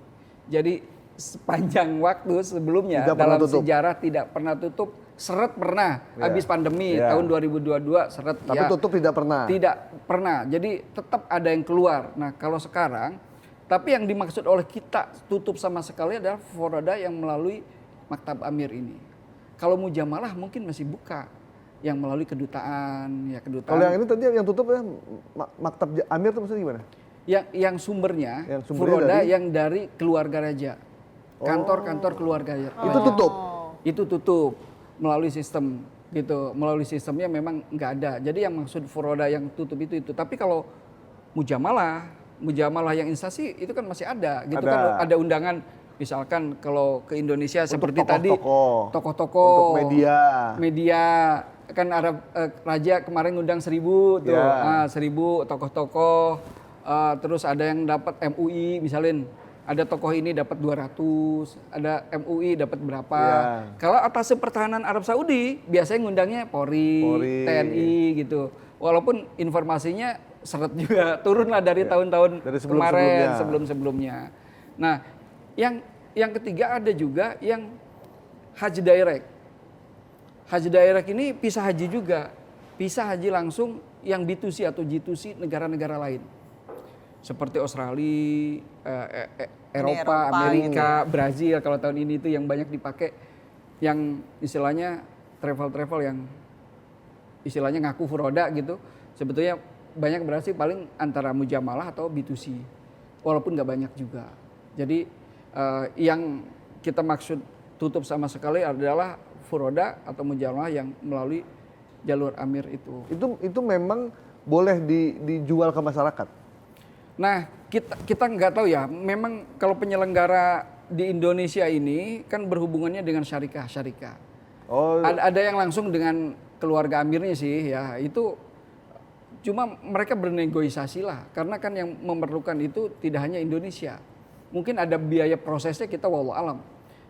Jadi sepanjang waktu sebelumnya dalam sejarah tidak pernah tutup. Seret pernah, habis pandemi tahun 2022 seret. Tapi tutup tidak pernah? Tidak pernah, jadi tetap ada yang keluar. Nah, kalau sekarang, tapi yang dimaksud oleh kita tutup sama sekali adalah furoda yang melalui Maktab Amir ini. Kalau mujamalah mungkin masih buka, yang melalui kedutaan, ya kedutaan. Kalau yang ini tadi yang tutup ya Maktab Amir itu maksudnya gimana? Yang sumbernya furoda yang dari keluarga raja, kantor-kantor keluarga raja. Itu tutup? Itu tutup melalui sistem gitu, melalui sistemnya memang nggak ada. Jadi yang maksud furoda yang tutup itu. Tapi kalau mujamalah yang instansi itu kan masih ada, gitu kan ada undangan. Misalkan kalau ke Indonesia untuk seperti tadi tokoh-tokoh, untuk media kan Arab Raja kemarin ngundang 1.000 tuh, 1.000 tokoh-tokoh, terus ada yang dapat MUI misalnya, ada tokoh ini dapat 200, ada MUI dapat berapa. Kalau Atase Pertahanan Arab Saudi biasanya ngundangnya Polri, TNI gitu. Walaupun informasinya seret juga turun lah dari tahun-tahun kemarin sebelum-sebelumnya. Nah, yang ketiga ada juga yang haji direct. Haji direct ini pisah haji juga. Pisah haji langsung yang B2C atau G2C negara-negara lain. Seperti Australia, Eropa, Amerika, Brazil kalau tahun ini itu yang banyak dipakai. Yang istilahnya travel-travel yang istilahnya ngaku furoda gitu. Sebetulnya banyak berarti paling antara mujamalah atau B2C. Walaupun nggak banyak juga. Jadi yang kita maksud tutup sama sekali adalah furoda atau mujamalah yang melalui jalur Amir itu. Itu memang boleh dijual ke masyarakat. Nah, kita nggak tahu ya. Memang kalau penyelenggara di Indonesia ini kan berhubungannya dengan syarikah. Ada yang langsung dengan keluarga Amirnya sih ya. Itu cuma mereka bernegosiasi lah. Karena kan yang memerlukan itu tidak hanya Indonesia. Mungkin ada biaya prosesnya kita wallahu alam.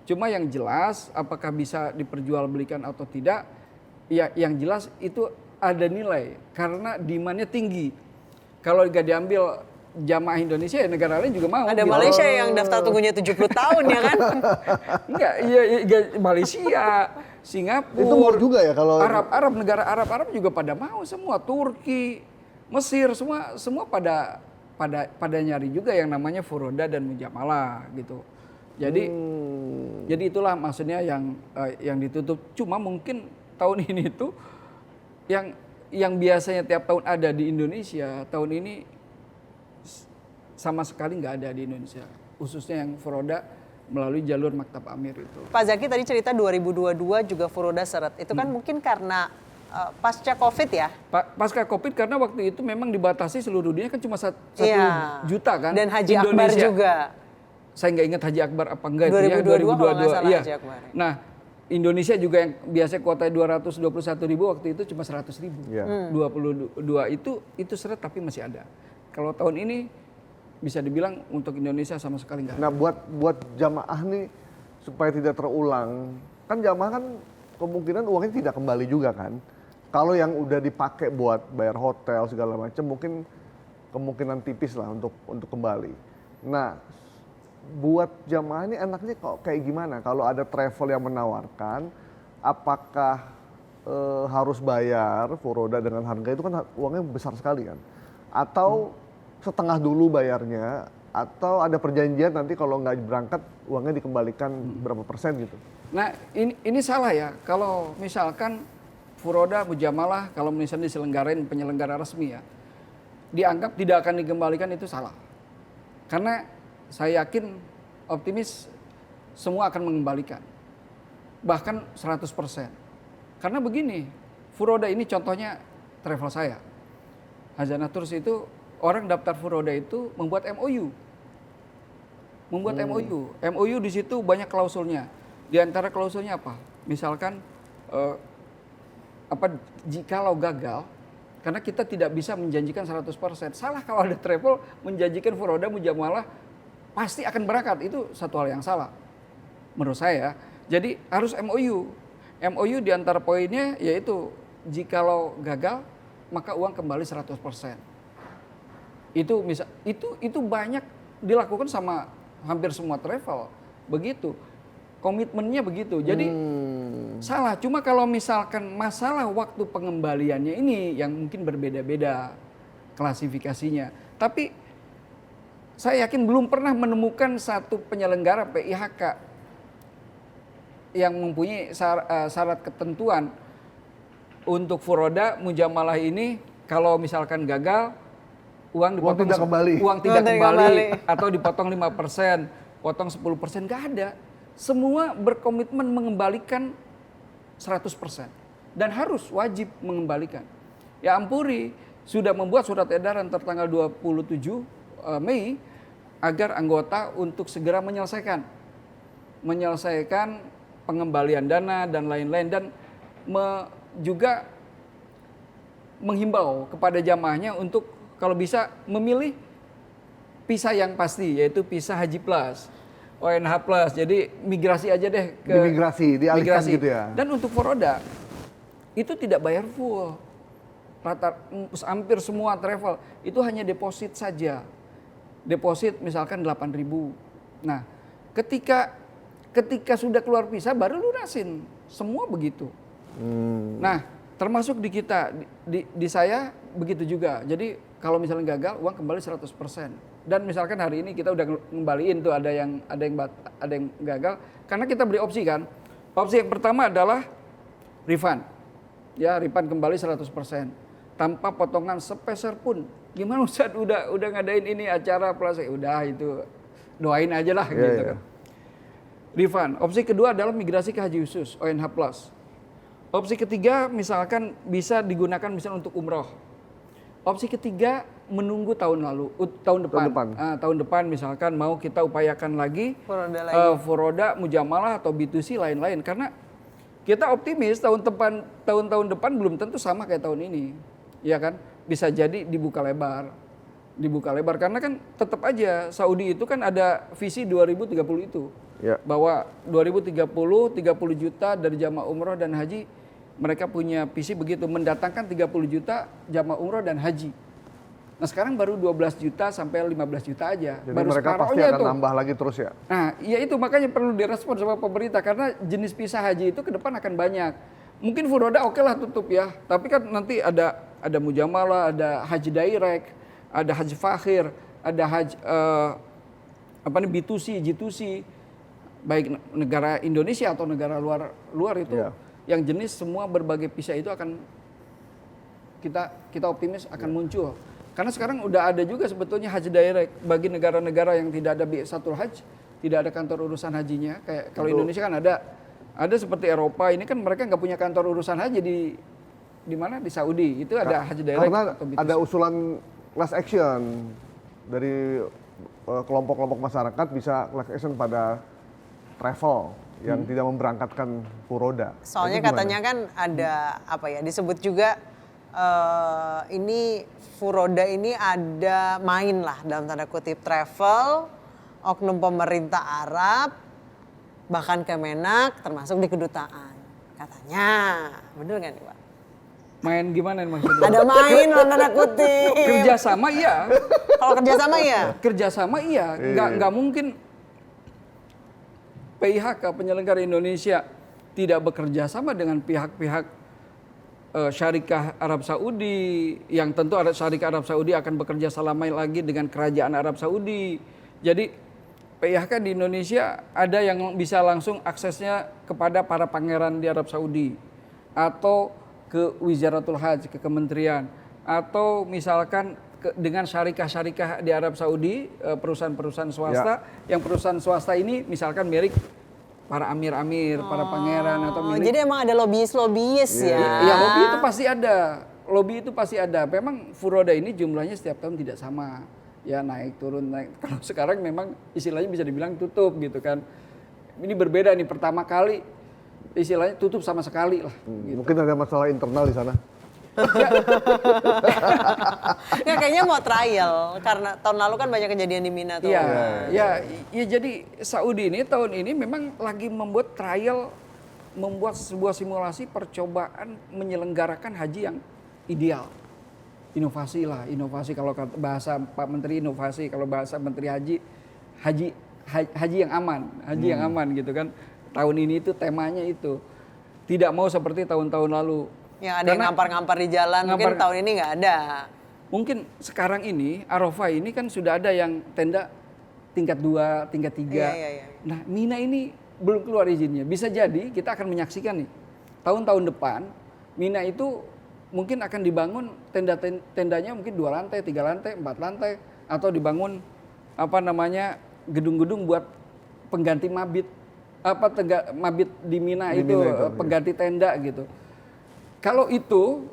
Cuma yang jelas apakah bisa diperjualbelikan atau tidak, ya yang jelas itu ada nilai karena demand-nya tinggi. Kalau nggak diambil jamaah Indonesia ya negara lain juga mau. Ada gitu. Malaysia yang daftar tunggunya 70 tahun ya kan? Enggak, iya Malaysia, Singapura. Itu mau juga ya kalau Arab negara Arab juga pada mau semua, Turki, Mesir semua pada nyari juga yang namanya furoda dan mujamalah gitu. Jadi itulah maksudnya yang ditutup. Cuma mungkin tahun ini tuh yang biasanya tiap tahun ada di Indonesia, tahun ini sama sekali nggak ada di Indonesia. Khususnya yang furoda melalui jalur Maktab Amir itu. Pak Zaki tadi cerita 2022 juga furoda seret. Itu kan mungkin karena pasca Covid ya? Pasca Covid karena waktu itu memang dibatasi seluruh dunia kan cuma 1 juta kan. Dan Haji Akbar juga. Saya nggak ingat Haji Akbar apa enggak 2022 itu ya. 2022 kalau nggak salah iya. Haji Akbar. Nah Indonesia juga yang biasa kuotanya 221.000 waktu itu cuma 100.000. 22 itu seret tapi masih ada. Kalau tahun ini bisa dibilang untuk Indonesia sama sekali nggak ada. Nah, buat jamaah nih supaya tidak terulang, kan jamaah kan kemungkinan uangnya tidak kembali juga kan. Kalau yang udah dipakai buat bayar hotel segala macam, mungkin kemungkinan tipis lah untuk kembali. Nah, buat jamaah ini enaknya kok kayak gimana? Kalau ada travel yang menawarkan, apakah harus bayar furoda dengan harga itu kan uangnya besar sekali kan? Atau setengah dulu bayarnya? Atau ada perjanjian nanti kalau nggak berangkat uangnya dikembalikan berapa persen gitu? Nah ini salah ya, kalau misalkan furoda mujamalah kalau misalnya diselenggarain penyelenggara resmi ya, dianggap tidak akan dikembalikan itu salah. Karena saya yakin optimis semua akan mengembalikan, bahkan 100%. Karena begini, furoda ini contohnya travel saya. Hazanah Tours itu orang daftar furoda itu membuat MOU. MOU di situ banyak klausulnya. Di antara klausulnya apa? Misalkan jikalau gagal, karena kita tidak bisa menjanjikan 100%. Salah kalau ada travel menjanjikan furoda mujamalah pasti akan berangkat, itu satu hal yang salah menurut saya. Jadi harus MOU. MOU di antara poinnya yaitu jikalau gagal maka uang kembali 100%. Itu banyak dilakukan sama hampir semua travel begitu. Komitmennya begitu. Jadi salah. Cuma kalau misalkan masalah waktu pengembaliannya ini yang mungkin berbeda-beda klasifikasinya. Tapi saya yakin belum pernah menemukan satu penyelenggara PIHK yang mempunyai syarat ketentuan untuk furoda mujamalah ini kalau misalkan gagal uang tidak kembali. Uang tidak kembali atau dipotong 5%, potong 10%, nggak ada. Semua berkomitmen mengembalikan 100% dan harus wajib mengembalikan. Ya Ampuri sudah membuat surat edaran tertanggal 27 Mei agar anggota untuk segera menyelesaikan pengembalian dana dan lain-lain, dan juga menghimbau kepada jamaahnya untuk kalau bisa memilih visa yang pasti, yaitu visa Haji Plus, ONH Plus. Jadi migrasi aja deh ke dialihkan gitu ya. Dan untuk furoda itu tidak bayar full. Hampir semua travel itu hanya deposit saja. Deposit misalkan 8.000. Nah, ketika sudah keluar visa baru lunasin. Semua begitu. Nah, termasuk di kita, di saya begitu juga. Jadi kalau misalnya gagal uang kembali 100%. Dan misalkan hari ini kita udah ngembaliin tuh ada yang gagal karena kita beri opsi kan. Opsi yang pertama adalah refund. Ya, refund kembali 100% tanpa potongan sepeser pun. Gimana Ustadz udah ngadain ini acara plus udah itu doain aja lah gitu kan. Refund. Opsi kedua adalah migrasi ke haji khusus ONH Plus. Opsi ketiga misalkan bisa digunakan misalnya untuk umroh. Opsi ketiga menunggu tahun depan. Tahun depan misalkan mau kita upayakan lagi furoda mujamalah atau B2C lain-lain, karena kita optimis tahun-tahun depan belum tentu sama kayak tahun ini, ya kan? Bisa jadi dibuka lebar karena kan tetap aja Saudi itu kan ada visi 2030 itu, bahwa 2030 30 juta dari jamaah umroh dan haji. Mereka punya visi begitu, mendatangkan 30 juta jamaah umroh dan haji. Nah sekarang baru 12 juta sampai 15 juta aja. Jadi baru mereka pasti akan nambah lagi terus ya? Nah ya itu makanya perlu direspon sama pemerintah, karena jenis visa haji itu ke depan akan banyak. Mungkin furoda oke lah tutup ya, tapi kan nanti ada mujamalah, ada haji direct, ada haji fakhir, ada haji B2C, G2C, baik negara Indonesia atau negara luar itu. Yang jenis semua berbagai visa itu akan kita optimis akan muncul. Karena sekarang udah ada juga sebetulnya haji direct bagi negara-negara yang tidak ada bi'satul hajj, tidak ada kantor urusan hajinya. Kayak kalau Indonesia kan ada seperti Eropa ini kan mereka nggak punya kantor urusan haji di mana, di Saudi itu ada haji direct. Karena atau ada usulan class action dari kelompok-kelompok masyarakat, bisa class action pada travel yang tidak memberangkatkan furoda. Soalnya katanya kan ada disebut juga ini furoda ini ada main lah dalam tanda kutip travel, oknum pemerintah Arab, bahkan Kemenak termasuk di kedutaan. Katanya, bener nggak nih Pak? Main gimana nih maksudnya? Ada main dalam tanda kutip. Kerjasama iya. Kalau kerjasama ya? Kerjasama iya. Nggak mungkin PIHK penyelenggara Indonesia tidak bekerja sama dengan pihak-pihak syarikah Arab Saudi, yang tentu syarikah Arab Saudi akan bekerja sama lagi dengan kerajaan Arab Saudi. Jadi PIHK di Indonesia ada yang bisa langsung aksesnya kepada para pangeran di Arab Saudi, atau ke Wizaratul Hajj, ke kementerian, atau misalkan dengan syarikah-syarikah di Arab Saudi, perusahaan-perusahaan swasta, yang perusahaan swasta ini misalkan milik para amir-amir, para pangeran, atau milik. Jadi emang ada lobbyis ya? Ya, lobby itu pasti ada. Lobby itu pasti ada. Memang furoda ini jumlahnya setiap tahun tidak sama. Ya naik turun naik. Kalau sekarang memang istilahnya bisa dibilang tutup gitu kan. Ini berbeda nih, pertama kali istilahnya tutup sama sekali lah. Gitu. Mungkin ada masalah internal di sana. Ya kayaknya mau trial karena tahun lalu kan banyak kejadian di Mina tuh. Ya, jadi Saudi ini tahun ini memang lagi membuat trial, membuat sebuah simulasi percobaan menyelenggarakan haji yang ideal. Inovasi lah, inovasi kalau bahasa Pak Menteri inovasi, kalau bahasa Menteri haji yang aman, yang aman gitu kan. Tahun ini itu temanya itu. Tidak mau seperti tahun-tahun lalu. Yang ada yang ngampar-ngampar di jalan, mungkin tahun ini nggak ada. Mungkin sekarang ini, Arafah ini kan sudah ada yang tenda tingkat 2, tingkat 3. Iya. Nah, Mina ini belum keluar izinnya. Bisa jadi kita akan menyaksikan nih, tahun-tahun depan, Mina itu mungkin akan dibangun tendanya mungkin 2 lantai, 3 lantai, 4 lantai. Atau dibangun gedung-gedung buat pengganti mabit. Mabit di Mina itu pengganti tenda gitu. Kalau itu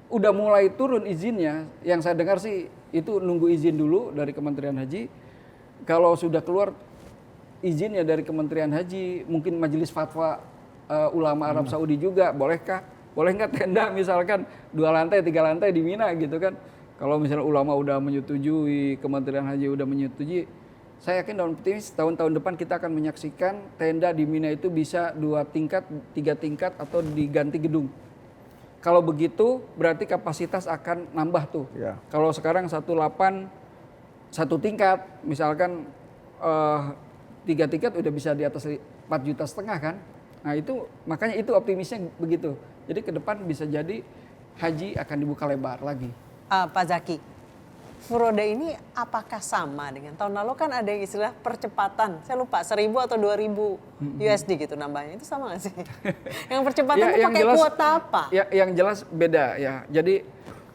udah mulai turun izinnya, yang saya dengar sih itu nunggu izin dulu dari Kementerian Haji. Kalau sudah keluar izinnya dari Kementerian Haji, mungkin Majelis Fatwa Ulama Arab Saudi juga, boleh nggak tenda misalkan 2 lantai, 3 lantai di Mina gitu kan. Kalau misalnya ulama udah menyetujui, Kementerian Haji udah menyetujui, saya yakin dalam optimis tahun-tahun depan kita akan menyaksikan tenda di Mina itu bisa 2 tingkat, 3 tingkat atau diganti gedung. Kalau begitu berarti kapasitas akan nambah tuh. Ya. Kalau sekarang 1 tingkat, misalkan 3 tingkat udah bisa di atas 4,5 juta kan. Nah itu makanya itu optimisnya begitu. Jadi ke depan bisa jadi haji akan dibuka lebar lagi. Pak Zaki, furoda ini apakah sama dengan tahun lalu? Kan ada istilah percepatan, saya lupa 1.000 atau 2.000 USD gitu nambahnya, itu sama nggak sih? Yang percepatan itu pakai kuota apa? Yang jelas beda ya. Jadi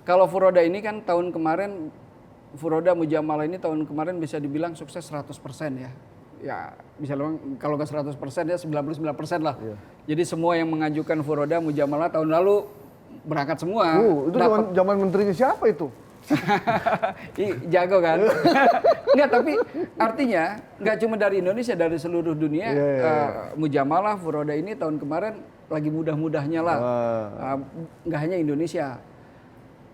kalau furoda ini kan tahun kemarin, furoda mujamalah ini tahun kemarin bisa dibilang sukses 100% ya. Ya bisa bilang kalau nggak 100% ya 99% lah. Iya. Jadi semua yang mengajukan furoda mujamalah tahun lalu berangkat semua. Itu zaman menterinya siapa itu? Jago kan? Enggak, tapi artinya nggak cuma dari Indonesia, dari seluruh dunia. Mujamalah, furoda ini tahun kemarin lagi mudah-mudahnya lah. Nggak hanya Indonesia.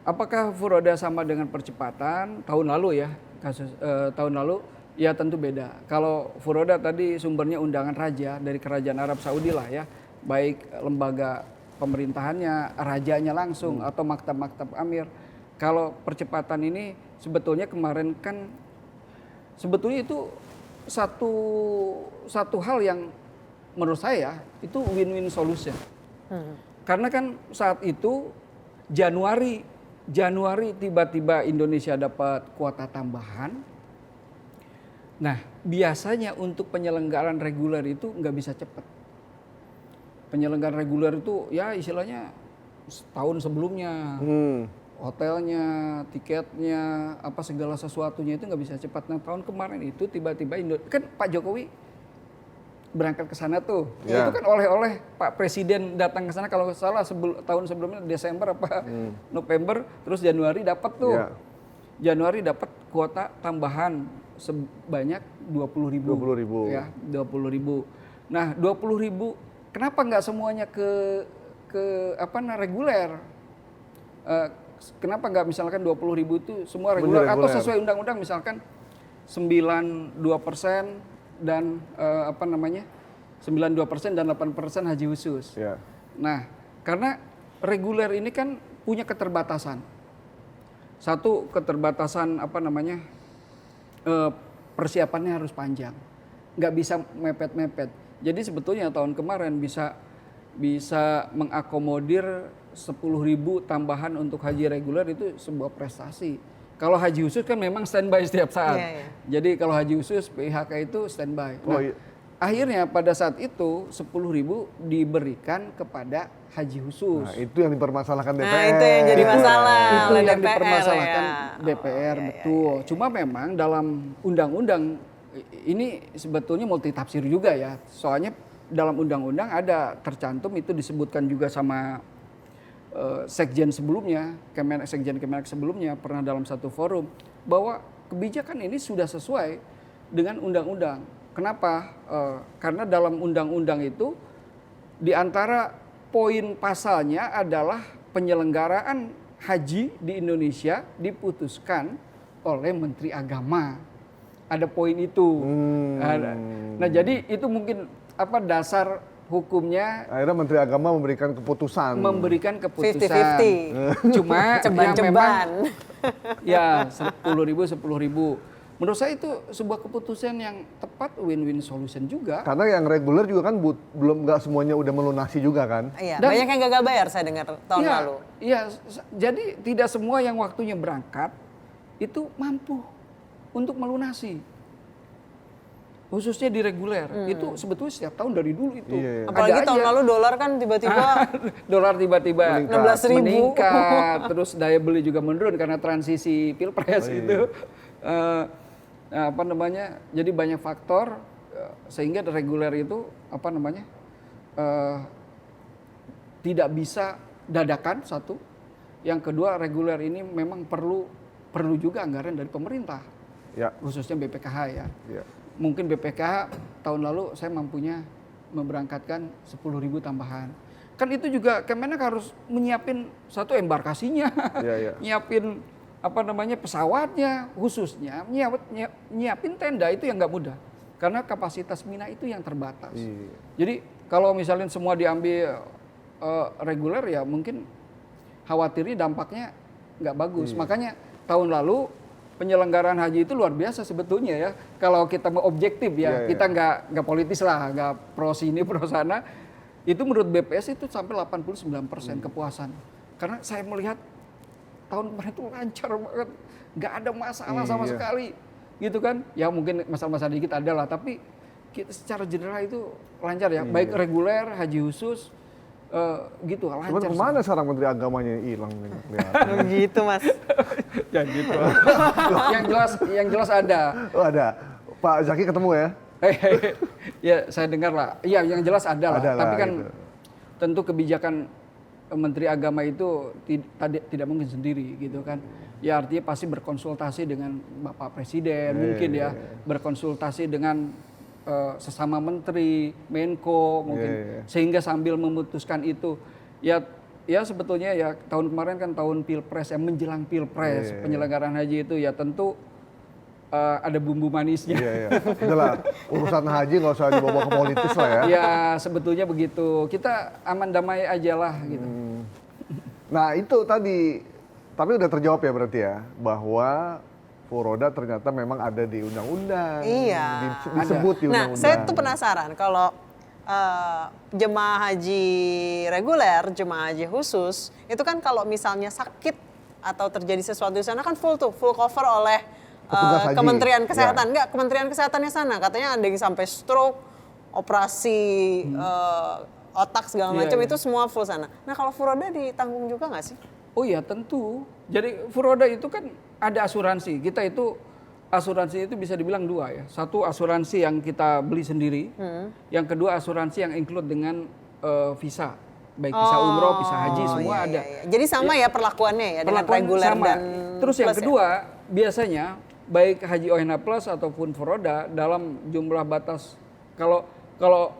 Apakah furoda sama dengan percepatan tahun lalu ya? Tahun lalu ya tentu beda. Kalau furoda tadi sumbernya undangan raja dari kerajaan Arab Saudi lah ya, baik lembaga pemerintahannya, rajanya langsung atau maktab-maktab amir. Kalau percepatan ini sebetulnya kemarin kan sebetulnya itu satu hal yang menurut saya itu win-win solution. Karena kan saat itu Januari tiba-tiba Indonesia dapat kuota tambahan. Nah, biasanya untuk penyelenggaraan reguler itu nggak bisa cepat. Penyelenggaraan reguler itu ya istilahnya setahun sebelumnya. Hotelnya, tiketnya, apa segala sesuatunya itu nggak bisa cepat. Nah, tahun kemarin itu tiba-tiba kan Pak Jokowi berangkat ke sana tuh. Itu kan oleh-oleh Pak Presiden datang ke sana kalau nggak salah tahun sebelumnya Desember apa November, terus Januari dapat tuh. Januari dapat kuota tambahan sebanyak 20.000. Ya, 20.000. Nah, 20.000 kenapa nggak semuanya ke reguler? kenapa nggak misalkan 20.000 itu semua reguler atau reguler. sesuai undang-undang misalkan 92% dan 92% dan 8% haji khusus. Ya. Nah, karena reguler ini kan punya keterbatasan. Satu keterbatasan persiapannya harus panjang, nggak bisa mepet-mepet. Jadi sebetulnya tahun kemarin bisa mengakomodir 10.000 tambahan untuk haji reguler itu sebuah prestasi. Kalau haji khusus kan memang standby setiap saat. Iya, iya. Jadi kalau haji khusus PIHK itu standby. Oh, Nah, iya. akhirnya pada saat itu 10.000 diberikan kepada haji khusus. Nah, itu yang dipermasalahkan DPR. Nah, itu yang jadi masalah Itu oleh yang DPR, dipermasalahkan ya. DPR, Oh, iya, betul. Cuma memang dalam undang-undang ini sebetulnya multitafsir juga ya. Soalnya dalam undang-undang ada tercantum, itu disebutkan juga sama sekjen sebelumnya, sekjen Kemenak sebelumnya pernah dalam satu forum, bahwa kebijakan ini sudah sesuai dengan undang-undang. Kenapa? Karena dalam undang-undang itu di antara poin pasalnya adalah penyelenggaraan haji di Indonesia diputuskan oleh Menteri Agama. Ada poin itu. Nah, jadi itu mungkin dasar hukumnya Akhirnya Menteri Agama memberikan keputusan. 50-50. Cuma yang memang Ceban-ceban. ya 10.000. Menurut saya itu sebuah keputusan yang tepat, win-win solution juga. Karena yang reguler juga kan belum nggak semuanya udah melunasi juga kan. Iya, Dan- banyak yang gagal bayar saya dengar tahun Iya, lalu. Iya, jadi tidak semua yang waktunya berangkat itu mampu untuk melunasi. Khususnya di reguler, itu sebetulnya setiap tahun dari dulu itu. Iya, iya. Apalagi Ada tahun aja. lalu dolar kan tiba-tiba Dolar tiba-tiba 16.000. meningkat, terus daya beli juga menurun karena transisi pilpres itu. Jadi banyak faktor sehingga reguler itu tidak bisa dadakan, satu. Yang kedua, reguler ini memang perlu juga anggaran dari pemerintah, Ya. khususnya BPKH ya. Ya. Mungkin BPKH tahun lalu saya mampunya memberangkatkan 10.000 tambahan. Kan itu juga Kemenak harus menyiapin satu embarkasinya, Iya, iya. nyiapin pesawatnya, khususnya nyiapin tenda, itu yang nggak mudah. Karena kapasitas Mina itu yang terbatas. Iya. Jadi kalau misalnya semua diambil reguler ya mungkin khawatirnya dampaknya nggak bagus. Makanya tahun lalu penyelenggaraan haji itu luar biasa sebetulnya ya. Kalau kita mau objektif ya, Iya, kita nggak politis lah, nggak pro sini pro sana. Itu menurut BPS itu sampai 89% kepuasan. Karena saya melihat tahun kemarin itu lancar banget, nggak ada masalah sama Iya. sekali, gitu kan? Ya mungkin masalah-masalah dikit ada lah, tapi secara general itu lancar ya. Baik reguler, haji khusus, gitu Cuman lancar. kemana sekarang Menteri Agamanya hilang nih? Kelihatan. begitu, Mas. Ya gitu. yang jelas ada. Oh ada. Pak Zaki ketemu ya? Ya saya dengar lah. Iya yang jelas ada lah. Ada lah, Tapi kan gitu. tentu kebijakan Menteri Agama itu tidak mungkin sendiri gitu kan. Ya artinya pasti berkonsultasi dengan Bapak Presiden mungkin ya. Berkonsultasi dengan sesama menteri, Menko mungkin. Sehingga sambil memutuskan itu ya sebetulnya ya tahun kemarin kan tahun Pilpres, yang menjelang Pilpres, penyelenggaraan haji itu ya tentu ada bumbu manisnya. Iya, iya. Udahlah, urusan haji nggak usah dibawa ke politis lah ya. Ya sebetulnya begitu. Kita aman damai aja lah gitu. Nah itu tadi, tapi udah terjawab ya berarti ya, bahwa furoda ternyata memang ada di undang-undang. Iya. Disebut di Nah, undang-undang. saya tuh penasaran kalau jemaah haji reguler, jemaah haji khusus, itu kan kalau misalnya sakit atau terjadi sesuatu di sana kan full cover oleh Petugas haji. Kementerian Kesehatan. Ya. Enggak, Kementerian Kesehatannya sana katanya ada yang sampai stroke, operasi otak segala Iya, macam iya. itu semua full sana. Nah, kalau furoda ditanggung juga nggak sih? Oh iya tentu. Jadi furoda itu kan ada asuransi. Kita itu asuransi itu bisa dibilang dua ya. Satu asuransi yang kita beli sendiri. Yang kedua asuransi yang include dengan visa. Baik visa umroh, visa haji semua iya, ada. iya. Jadi sama ya perlakuannya ya dengan Perlakuan reguler sama. dan Terus yang plus ya? kedua biasanya baik haji ONH plus ataupun furoda dalam jumlah batas, kalau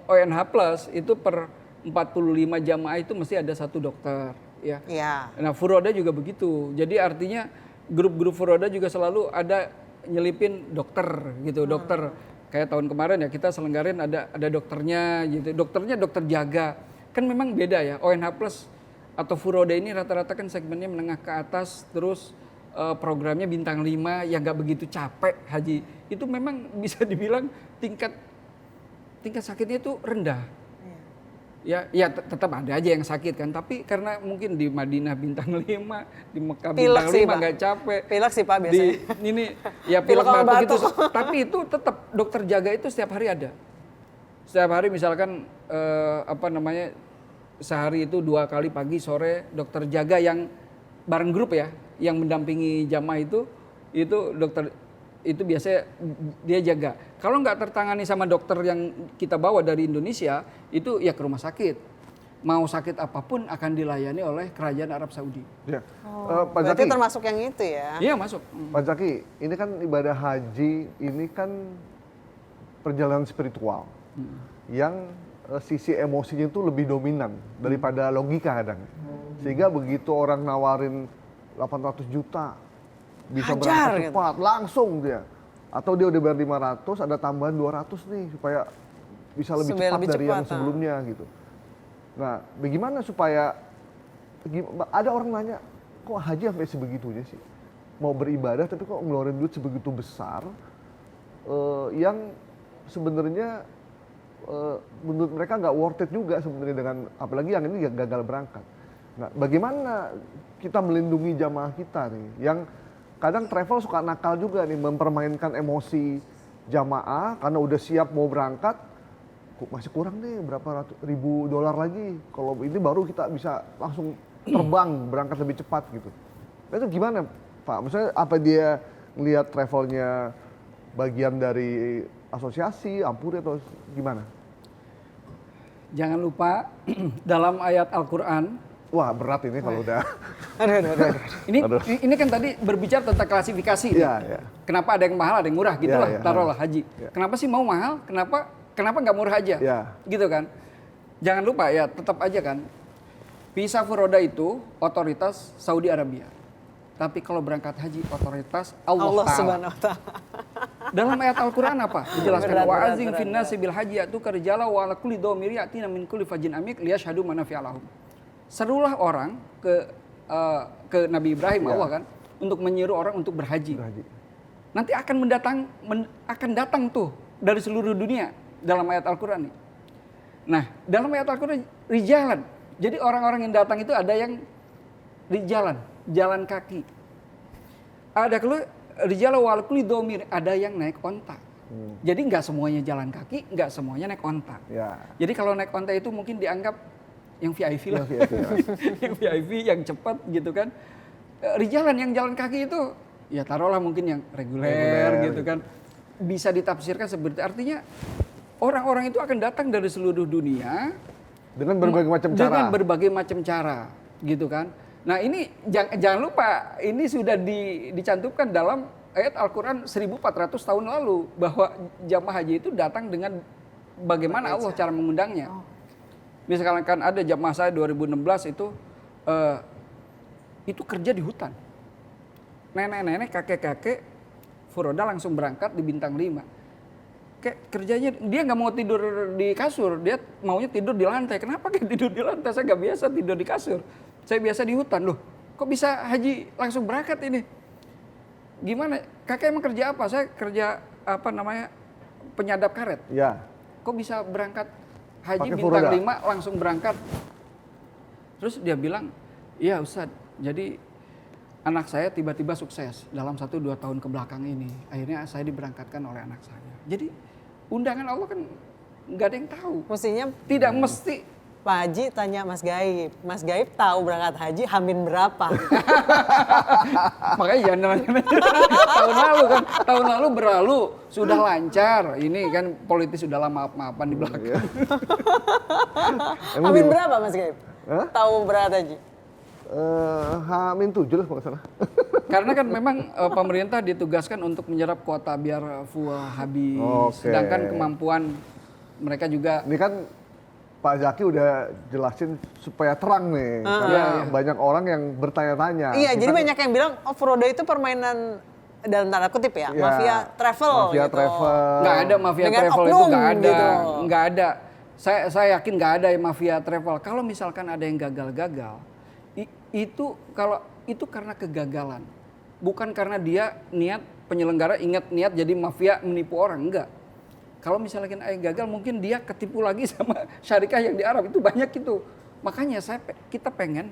ONH plus itu per 45 jamaah itu mesti ada satu dokter. ya. Iya. Nah, Furoda juga begitu. Jadi artinya grup-grup Furoda juga selalu ada nyelipin dokter gitu, dokter. Kayak tahun kemarin ya kita selenggarain ada dokternya gitu. Dokternya dokter jaga. Kan memang beda ya. ONH Plus atau Furoda ini rata-rata kan segmennya menengah ke atas, terus programnya bintang 5 yang nggak begitu capek haji. Itu memang bisa dibilang tingkat sakitnya itu rendah. Ya tetap ada aja yang sakit kan, tapi karena mungkin di Madinah bintang 5, di Mekah Pilek bintang sih, 5 Pak. nggak capek. Pilek sih Pak biasanya. Ini ya Pilek pilek sama batuk itu, batuk. tapi itu tetap dokter jaga itu setiap hari ada. Setiap hari misalkan sehari itu 2 kali pagi sore dokter jaga yang bareng grup ya, yang mendampingi jamaah itu dokter itu biasanya dia jaga. Kalau nggak tertangani sama dokter yang kita bawa dari Indonesia, itu ya ke rumah sakit. Mau sakit apapun akan dilayani oleh Kerajaan Arab Saudi. Ya. Pak Berarti Zaki, termasuk yang itu ya. Iya masuk. Pak Zaki, ini kan ibadah haji, ini kan perjalanan spiritual. Yang sisi emosinya itu lebih dominan daripada logika kadang. Sehingga begitu orang nawarin 800 juta, bisa Hajar, berangkat gitu. cepat, langsung dia. Atau dia udah bayar 500, ada tambahan 200 nih, supaya bisa lebih Supaya cepat lebih dari yang cepat, sebelumnya gitu. Nah, bagaimana supaya, ada orang nanya, kok haji sampai sebegitunya sih? Mau beribadah tapi kok ngeluarin duit sebegitu besar, yang sebenarnya menurut mereka nggak worth it juga sebenarnya, dengan apalagi yang ini gagal berangkat. Nah, bagaimana kita melindungi jamaah kita nih, yang kadang travel suka nakal juga nih, mempermainkan emosi jamaah karena udah siap mau berangkat, kok masih kurang nih berapa ribu dolar lagi, kalau ini baru kita bisa langsung terbang berangkat lebih cepat gitu. Nah, itu gimana Pak? Maksudnya apa dia ngelihat travelnya bagian dari asosiasi, Ampuri atau gimana? Jangan lupa dalam ayat Al-Quran. Wah berat ini kalau udah. Aduh. Ini kan tadi berbicara tentang klasifikasi. Iya, nih. iya. Kenapa ada yang mahal, ada yang murah gitu Iya, lah. iya. Taruhlah haji. Iya. Kenapa sih mau mahal? Kenapa nggak murah aja? Iya. Gitu kan. Jangan lupa ya, tetap aja kan. Visa Furoda itu otoritas Saudi Arabia. Tapi kalau berangkat haji otoritas Allah Ta'ala. Subhanahu wa ta'ala. Dalam ayat Al-Quran apa? Dijelaskan Berat, wa berat, azim berat, finnasi bil haji ya'tuka rijala wa ala kulli dhamir ya'tina min kulli fajin amik liyashhadu manafi'a lahum. Serulah orang ke Nabi Ibrahim Ya. Allah kan untuk menyuruh orang untuk berhaji. Berhaji. Nanti akan datang tuh dari seluruh dunia dalam ayat Al-Quran nih. Nah, dalam ayat Al-Quran rijalan. Jadi orang-orang yang datang itu ada yang rijalan, jalan kaki. Ada kalau rijalan wal kulli dhamir, ada yang naik onta. Jadi nggak semuanya jalan kaki, nggak semuanya naik onta. Ya. Jadi kalau naik onta itu mungkin dianggap yang VIP lah. Yang VIP, ya. Yang VIP, yang cepat gitu kan. Rijalan yang jalan kaki itu ya taruhlah mungkin yang reguler gitu kan. Bisa ditafsirkan seperti artinya orang-orang itu akan datang dari seluruh dunia Dengan berbagai macam cara. dengan berbagai macam cara gitu kan. Nah ini jangan lupa ini sudah dicantumkan dalam ayat Al-Quran 1400 tahun lalu bahwa jamaah haji itu datang dengan bagaimana Allah cara mengundangnya. Misalkan ada jamaah saya 2016 itu kerja di hutan. Nenek-nenek, kakek-kakek Furoda langsung berangkat di bintang 5. Kayak kerjanya dia nggak mau tidur di kasur, dia maunya tidur di lantai. Kenapa kayak tidur di lantai? Saya nggak biasa tidur di kasur. Saya biasa di hutan loh. Kok bisa haji langsung berangkat ini? Gimana? Kakek emang kerja apa? Saya kerja penyadap karet. Ya. Kok bisa berangkat haji Pakai bintang Furoda. 5 langsung berangkat? Terus dia bilang, iya Ustadz, jadi anak saya tiba-tiba sukses dalam 1-2 tahun ke belakang ini. Akhirnya saya diberangkatkan oleh anak saya. Jadi undangan Allah kan nggak ada yang tahu. Mestinya Tidak mesti. Pak Haji tanya Mas Gaib. Mas Gaib tahu berangkat haji hamin berapa? Makanya jangan nanya. Tahun lalu berlalu sudah lancar. Ini kan politis sudah lah maaf-maafan di belakang. Emang Hamin di- berapa Mas Gaib? Hah? Tahu berangkat haji? H-7 lah kalau nggak salah. Karena kan memang pemerintah ditugaskan untuk menyerap kuota biar full habis. Oke. Sedangkan kemampuan mereka juga Ini kan Pak Zaki udah jelasin supaya terang nih, karena banyak orang yang bertanya-tanya. Iya, jadi banyak yang bilang, oh Furoda itu permainan dalam tanda kutip ya, mafia travel Mafia gitu. travel. Nggak ada mafia Dengan travel itu, oknum nggak ada, gitu. nggak ada. Saya yakin nggak ada yang mafia travel. Kalau misalkan ada yang gagal-gagal, itu kalau itu karena kegagalan, bukan karena dia niat penyelenggara ingat niat jadi mafia menipu orang, enggak. Kalau misalkan ada yang gagal, mungkin dia ketipu lagi sama syarikah yang di Arab, itu banyak itu. Makanya kita pengen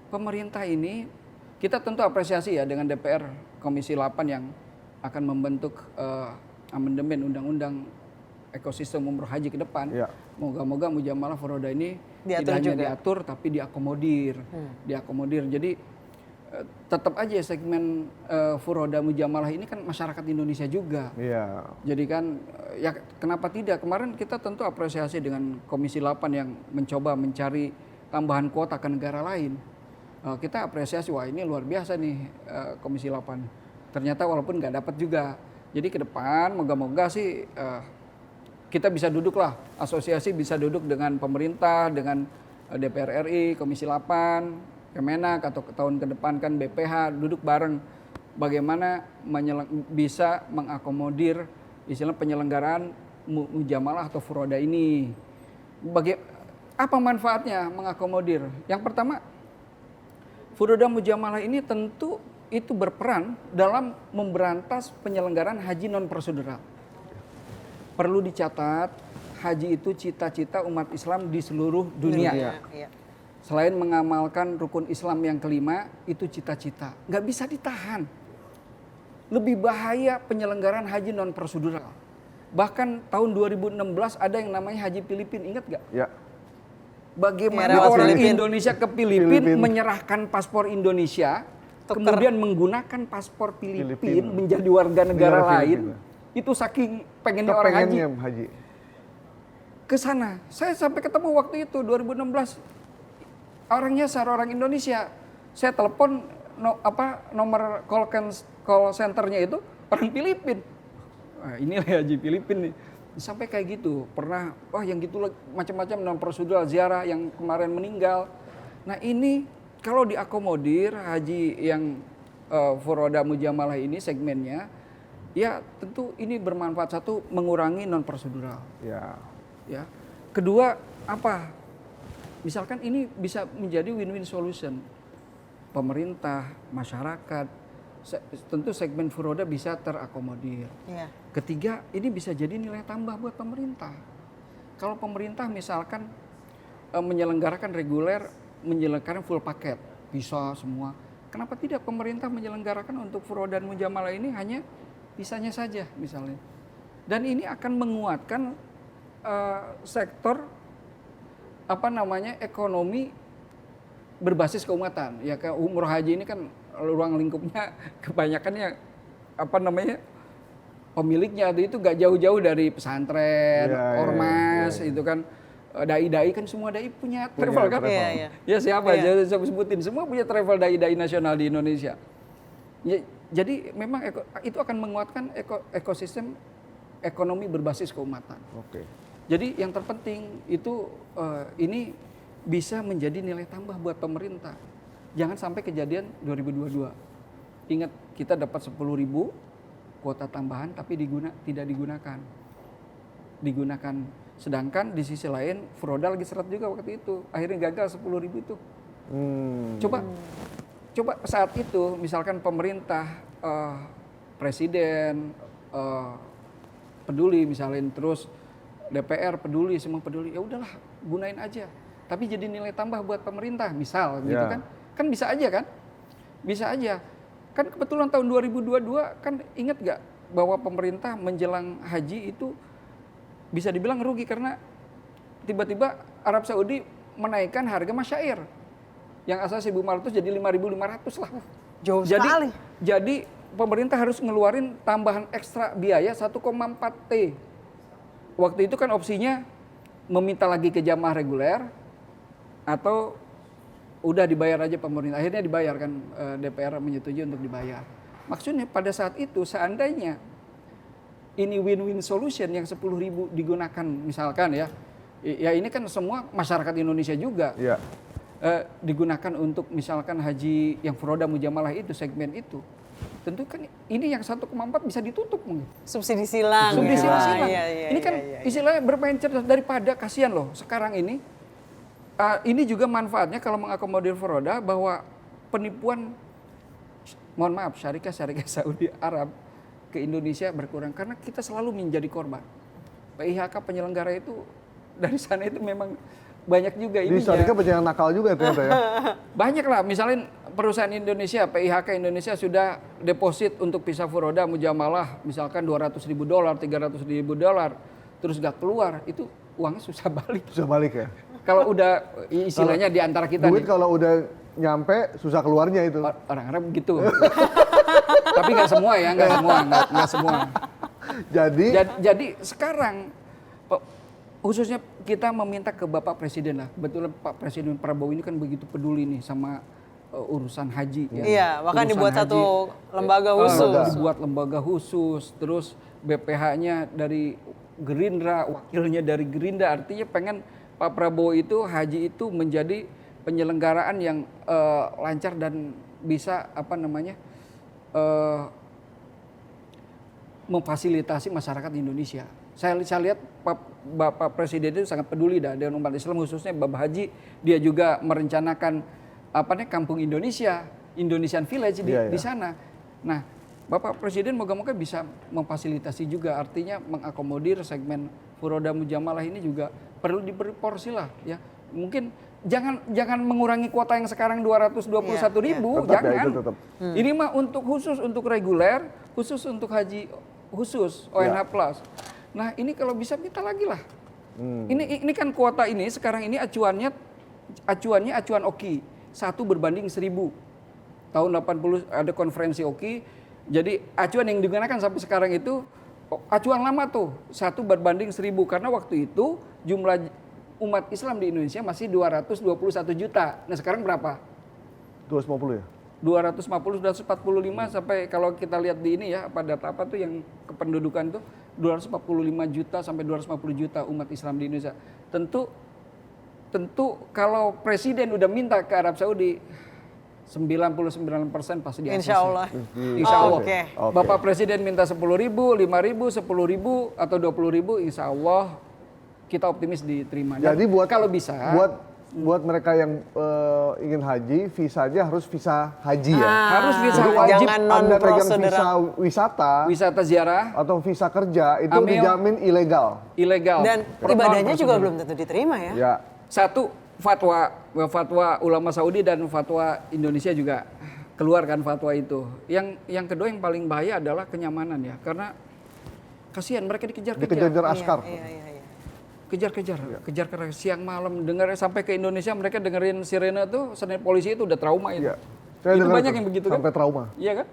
pemerintah ini, kita tentu apresiasi ya dengan DPR Komisi 8 yang akan membentuk amandemen undang-undang ekosistem umroh haji ke depan. Ya. Moga-moga mujamalah furoda ini Diatur tidak hanya juga. diatur tapi diakomodir. Diakomodir. Jadi tetap aja segmen furoda mujamalah ini kan masyarakat Indonesia juga. Iya. Jadi kan ya kenapa tidak? Kemarin kita tentu apresiasi dengan Komisi 8 yang mencoba mencari tambahan kuota ke negara lain. Kita apresiasi, wah ini luar biasa nih Komisi 8. Ternyata walaupun nggak dapat juga. Jadi ke depan moga-moga sih kita bisa duduk lah, asosiasi bisa duduk dengan pemerintah, dengan DPR RI, Komisi 8, Kemenak, atau tahun ke depan kan BPH, duduk bareng bagaimana bisa mengakomodir istilah penyelenggaraan mujamalah atau furoda ini. Apa manfaatnya mengakomodir? Yang pertama, furoda mujamalah ini tentu itu berperan dalam memberantas penyelenggaraan haji non prosedural. Perlu dicatat, haji itu cita-cita umat Islam di seluruh dunia. Iya. Selain mengamalkan rukun Islam yang kelima, itu cita-cita. Nggak bisa ditahan. Lebih bahaya penyelenggaraan haji non prosedural. Bahkan tahun 2016 ada yang namanya haji Filipina, ingat nggak? Ya. Bagaimana Ya, orang Filipina. Indonesia ke Filipina menyerahkan paspor Indonesia, kemudian menggunakan paspor Filipina menjadi warga negara lain. Itu saking pengennya orang haji. Ke sana. Saya sampai ketemu waktu itu 2016. Orangnya orang Indonesia. Saya telepon nomor call centernya itu orang Filipina. Nah, inilah haji Filipina nih. Sampai kayak gitu. Pernah yang gitu macam-macam non prosedural ziarah yang kemarin meninggal. Nah, ini kalau diakomodir haji yang furoda mujamalah ini segmennya, ya tentu ini bermanfaat. Satu, mengurangi non prosedural. Ya. Kedua, apa? Misalkan ini bisa menjadi win-win solution. Pemerintah, masyarakat, tentu segmen furoda bisa terakomodir. Iya. Ketiga, ini bisa jadi nilai tambah buat pemerintah. Kalau pemerintah misalkan menyelenggarakan reguler, menyelenggarakan full paket, bisa semua. Kenapa tidak pemerintah menyelenggarakan untuk furoda dan mujamalah ini hanya visanya saja misalnya. Dan ini akan menguatkan sektor ekonomi berbasis keumatan. Ya ke umroh haji ini kan ruang lingkupnya kebanyakannya pemiliknya itu gak jauh-jauh dari pesantren, ormas itu kan, dai-dai kan semua dai punya travel kan. Iya. Ya siapa aja saya sebutin semua punya travel dai-dai nasional di Indonesia. Ya, jadi memang itu akan menguatkan ekosistem ekonomi berbasis keumatan. Oke. Jadi yang terpenting itu ini bisa menjadi nilai tambah buat pemerintah. Jangan sampai kejadian 2022. Ingat kita dapat 10.000 kuota tambahan tapi tidak digunakan. Sedangkan di sisi lain furoda lagi seret juga waktu itu. Akhirnya gagal 10.000 itu. Coba saat itu misalkan pemerintah, presiden peduli misalnya, terus DPR peduli, semua peduli, ya udahlah gunain aja. Tapi jadi nilai tambah buat pemerintah misal gitu kan. Kan bisa aja kan? Bisa aja. Kan kebetulan tahun 2022 kan ingat gak bahwa pemerintah menjelang haji itu bisa dibilang rugi karena tiba-tiba Arab Saudi menaikkan harga masyair. Yang asal 1.500 jadi 5.500 lah. Jauh sekali. Jadi pemerintah harus ngeluarin tambahan ekstra biaya 1,4 T. Waktu itu kan opsinya meminta lagi ke jamaah reguler atau udah dibayar aja pemerintah. Akhirnya dibayar kan, DPR menyetujui untuk dibayar. Maksudnya pada saat itu seandainya ini win-win solution yang 10.000 digunakan misalkan ya, Ya ini kan semua masyarakat Indonesia juga. Iya. Digunakan untuk misalkan haji yang furoda mujamalah itu, segmen itu. Tentu kan ini yang 1,4 bisa ditutup mungkin. Subsidi silang. Subsidi ya. silang. Iya, Ini kan istilahnya bermain cerdas daripada kasihan loh sekarang ini. Ini juga manfaatnya kalau mengakomodir furoda bahwa penipuan, mohon maaf, syarikat Saudi Arab ke Indonesia berkurang karena kita selalu menjadi korban. PIHK penyelenggara itu dari sana itu memang banyak juga ini. Di syarikat banyak yang nakal juga ternyata ya. Banyak lah, misalnya perusahaan Indonesia, PIHK Indonesia sudah deposit untuk visa furoda mujamalah misalkan $200.000, $300.000, terus gak keluar, itu uangnya susah balik. Susah balik ya. Kalau udah istilahnya di antara kita Duit nih, kalau udah nyampe susah keluarnya itu. orang-orang begitu. Tapi nggak semua ya, nggak semua. Jadi sekarang khususnya kita meminta ke Bapak Presiden lah. Kebetulan Pak Presiden Prabowo ini kan begitu peduli nih sama urusan haji. Ya. Iya, bahkan Urusan dibuat haji, satu lembaga khusus. Dibuat lembaga khusus, terus BPH-nya dari Gerindra, wakilnya dari Gerindra. Artinya pengen Pak Prabowo itu haji itu menjadi penyelenggaraan yang lancar dan bisa memfasilitasi masyarakat Indonesia. Saya lihat Bapak Presiden itu sangat peduli dengan umat Islam, khususnya Bapak Haji. Dia juga merencanakan kampung Indonesia, Indonesian Village di sana. Nah, Bapak Presiden moga-moga bisa memfasilitasi juga, artinya mengakomodir segmen furoda mujamalah ini juga perlu diberi porsi lah ya. Mungkin jangan mengurangi kuota yang sekarang 221.000, jangan. Tetap. Ini mah khusus untuk reguler, khusus untuk haji khusus ONH Plus. Nah, ini kalau bisa minta lagi lah. Ini kan kuota ini sekarang ini acuannya acuan OKI 1 berbanding 1.000. Tahun 80 ada konferensi OKI. Jadi acuan yang digunakan sampai sekarang itu acuan lama tuh 1 berbanding 1.000 karena waktu itu jumlah umat Islam di Indonesia masih 221 juta. Nah, sekarang berapa? 250 ya? 250, 245 sampai kalau kita lihat di ini ya, data apa tuh yang kependudukan tuh 245 juta sampai 250 juta umat Islam di Indonesia. Tentu kalau presiden udah minta ke Arab Saudi 99% pasti di ACC. Insya Allah. Insya Allah. Oke. Bapak Presiden minta 10.000, 5.000, 10.000 atau 20.000, insya Allah kita optimis diterima. Jadi kalau bisa buat mereka yang ingin haji, visanya harus visa haji ya. Harus visa Jadi wajib. jangan non Anda pegang prosedural. visa Wisata ziarah atau visa kerja itu Amil. dijamin ilegal. ilegal. Dan ibadahnya juga belum tentu diterima ya. Ya. Satu, fatwa ulama Saudi dan fatwa Indonesia juga keluarkan fatwa itu. Yang kedua yang paling bahaya adalah kenyamanan ya, karena kasihan mereka dikejar-kejar. Dikejar askar. Iya. Kejar siang malam, dengar sampai ke Indonesia mereka dengerin sirene tuh, sirene polisi itu udah trauma itu. Iya. Saya Itu dengar banyak tuh, yang begitu kan? sampai trauma. Iya kan?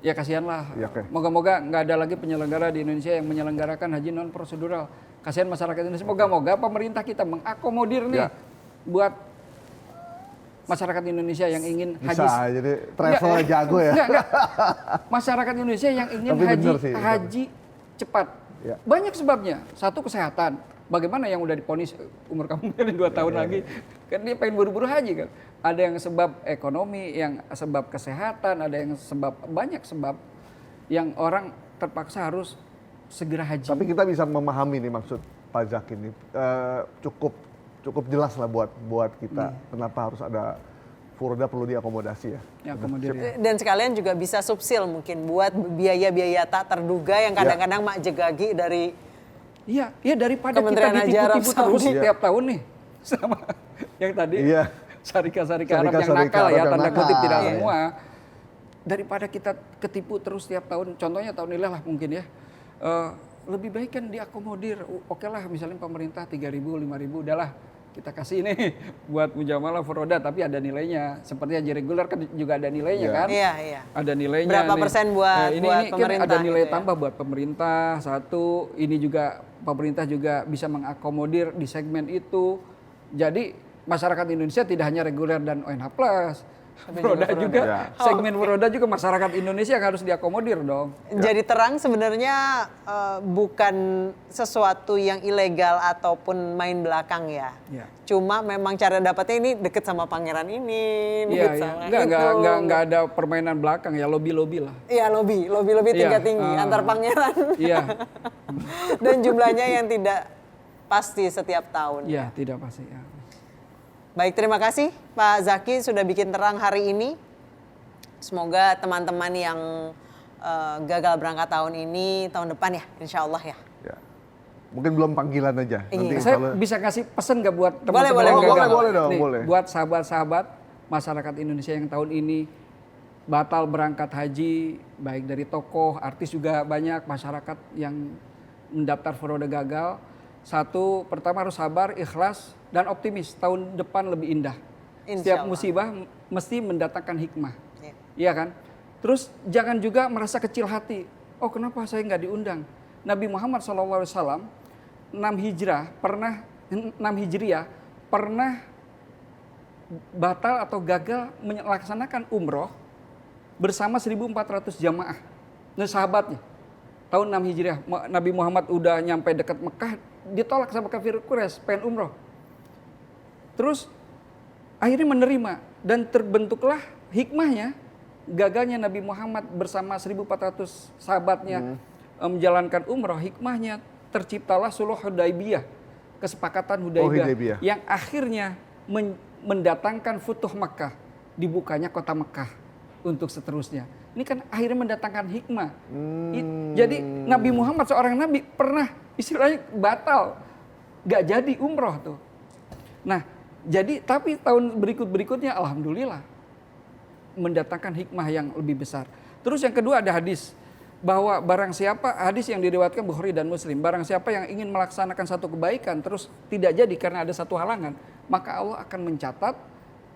Ya kasihan lah. Ya, oke. Moga-moga nggak ada lagi penyelenggara di Indonesia yang menyelenggarakan haji non prosedural. Kasihan masyarakat Indonesia. Moga-moga pemerintah kita mengakomodir nih buat masyarakat Indonesia yang ingin haji. Bisa, jadi travel jago ya. Enggak. Masyarakat Indonesia yang ingin Tapi bener sih, haji cepat. Ya. Banyak sebabnya. Satu, kesehatan. Bagaimana yang udah diponis umur kamu 2 tahun lagi. Kan dia pengen buru-buru haji kan. Ada yang sebab ekonomi, yang sebab kesehatan, ada yang sebab, banyak sebab yang orang terpaksa harus segera haji. Tapi kita bisa memahami nih maksud Pak Zaki ini. Cukup jelas lah buat kita kenapa harus ada furoda perlu diakomodasi ya. Ya, akomodir ya. Dan sekalian juga bisa subsil mungkin buat biaya-biaya tak terduga yang kadang-kadang mak jegagi dari Iya, daripada Kementerian kita Haji Arab ditipu-tipu terus Saudi. tiap tahun nih. Sama yang tadi. Iya. Syarikat Arab yang Syarikat nakal Arab ya, yang tanda kutip nakal. tidak Iya. semua. Daripada kita ketipu terus tiap tahun, contohnya tahun ini lah mungkin ya. Lebih baik kan diakomodir. Oke lah misalnya pemerintah 3.000, 5.000 udahlah kita kasih ini buat mujamalah furoda, tapi ada nilainya. Seperti haji reguler kan juga ada nilainya kan? Iya. Ada nilainya. Berapa nih. persen buat ini kan pemerintah ada nilai gitu ya? tambah buat pemerintah. Satu, ini juga pemerintah juga bisa mengakomodir di segmen itu. Jadi masyarakat Indonesia tidak hanya reguler dan ONH Plus, Furoda juga, Ya. segmen Furoda juga masyarakat Indonesia yang harus diakomodir dong. Jadi terang sebenarnya bukan sesuatu yang ilegal ataupun main belakang ya. Ya. Cuma memang cara dapatnya ini deket sama pangeran ini, Iya, deket iya. sama itu. Enggak ada permainan belakang ya, lobby lah. Iya, lobby tingkat Iya, tinggi antar pangeran. Iya, Dan jumlahnya yang tidak pasti setiap tahun. iya tidak pasti ya. Baik, terima kasih Pak Zaki sudah bikin terang hari ini. Semoga teman-teman yang gagal berangkat tahun ini, tahun depan ya, insya Allah ya. Ya. Mungkin belum panggilan aja. Nanti Iya. Saya kalau- bisa kasih pesan nggak buat Boleh, teman-teman boleh, yang gagal? boleh dong, Nih, boleh. buat sahabat-sahabat masyarakat Indonesia yang tahun ini batal berangkat haji, baik dari tokoh, artis juga banyak, masyarakat yang mendaftar furoda gagal. Satu, pertama harus sabar, ikhlas, dan optimis. Tahun depan lebih indah. Insya Setiap Allah. musibah mesti mendatangkan hikmah. Iya. Iya kan? Terus jangan juga merasa kecil hati. Oh, kenapa saya nggak diundang? Nabi Muhammad SAW 6 Hijriah pernah batal atau gagal melaksanakan umroh bersama 1.400 jamaah. Nah, sahabatnya. Tahun 6 Hijriah, Nabi Muhammad udah nyampe dekat Mekah, ditolak sama kafir Quraisy, pengen umroh. Terus akhirnya menerima dan terbentuklah hikmahnya, gagalnya Nabi Muhammad bersama 1.400 sahabatnya menjalankan umroh. Hikmahnya terciptalah Sulh Hudaybiyah, kesepakatan Hudaybiyah, Hudaybiyah. yang akhirnya mendatangkan Futuh Makkah, dibukanya kota Mekah untuk seterusnya. Ini kan akhirnya mendatangkan hikmah. Jadi Nabi Muhammad seorang nabi pernah istilahnya batal, gak jadi umroh tuh. Nah, jadi tapi tahun berikutnya alhamdulillah mendatangkan hikmah yang lebih besar. Terus yang kedua ada hadis bahwa barang siapa, hadis yang diriwayatkan Bukhari dan Muslim, barang siapa yang ingin melaksanakan satu kebaikan terus tidak jadi karena ada satu halangan, maka Allah akan mencatat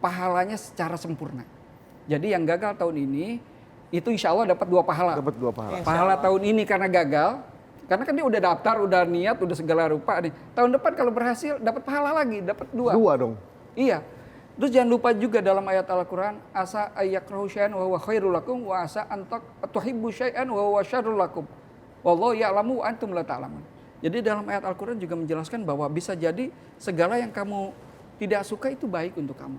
pahalanya secara sempurna. Jadi yang gagal tahun ini itu insya Allah dapat 2 pahala. dapat 2 pahala. Insya Pahala Allah. tahun ini karena gagal, karena kan dia udah daftar, udah niat, udah segala rupa nih. Tahun depan kalau berhasil dapat pahala lagi, dapat 2. 2 dong. Iya. Terus jangan lupa juga dalam ayat Al-Qur'an, asa ayyakrahu syai'an wa huwa khairul lakum wa asa an tuhibbu syai'an wa huwa syarrul lakum. Wallahu ya'lamu wa antum la ta'lamun. Jadi dalam ayat Al-Qur'an juga menjelaskan bahwa bisa jadi segala yang kamu tidak suka itu baik untuk kamu.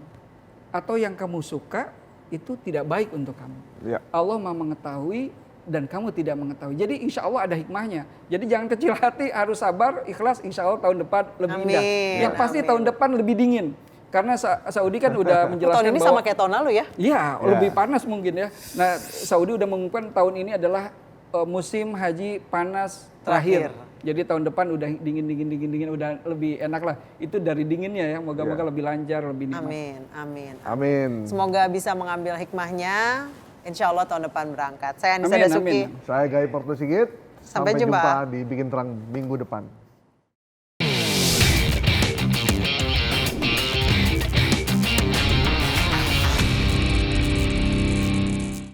Atau yang kamu suka itu tidak baik untuk kamu. Ya. Allah mau mengetahui dan kamu tidak mengetahui. Jadi insya Allah ada hikmahnya. Jadi jangan kecil hati, harus sabar, ikhlas. Insya Allah tahun depan lebih Amin, indah. Yang pasti amin. tahun depan lebih dingin. Karena Saudi kan udah menjelaskan Tahun ini bahwa sama kayak tahun lalu ya? iya, Ya. lebih panas mungkin ya. Nah, Saudi udah mengumumkan tahun ini adalah musim haji panas terakhir. Terakhir. Jadi tahun depan udah dingin udah lebih enak lah. Itu dari dinginnya ya. Moga-moga Ya. lebih lancar, lebih nikmat. Amin, amin. Amin. Semoga bisa mengambil hikmahnya. Insya Allah tahun depan berangkat. Saya Anissa Amin, Dasuki. amin. Saya Gai Porto Sigit. Sampai jumpa. Di Bikin Terang minggu depan.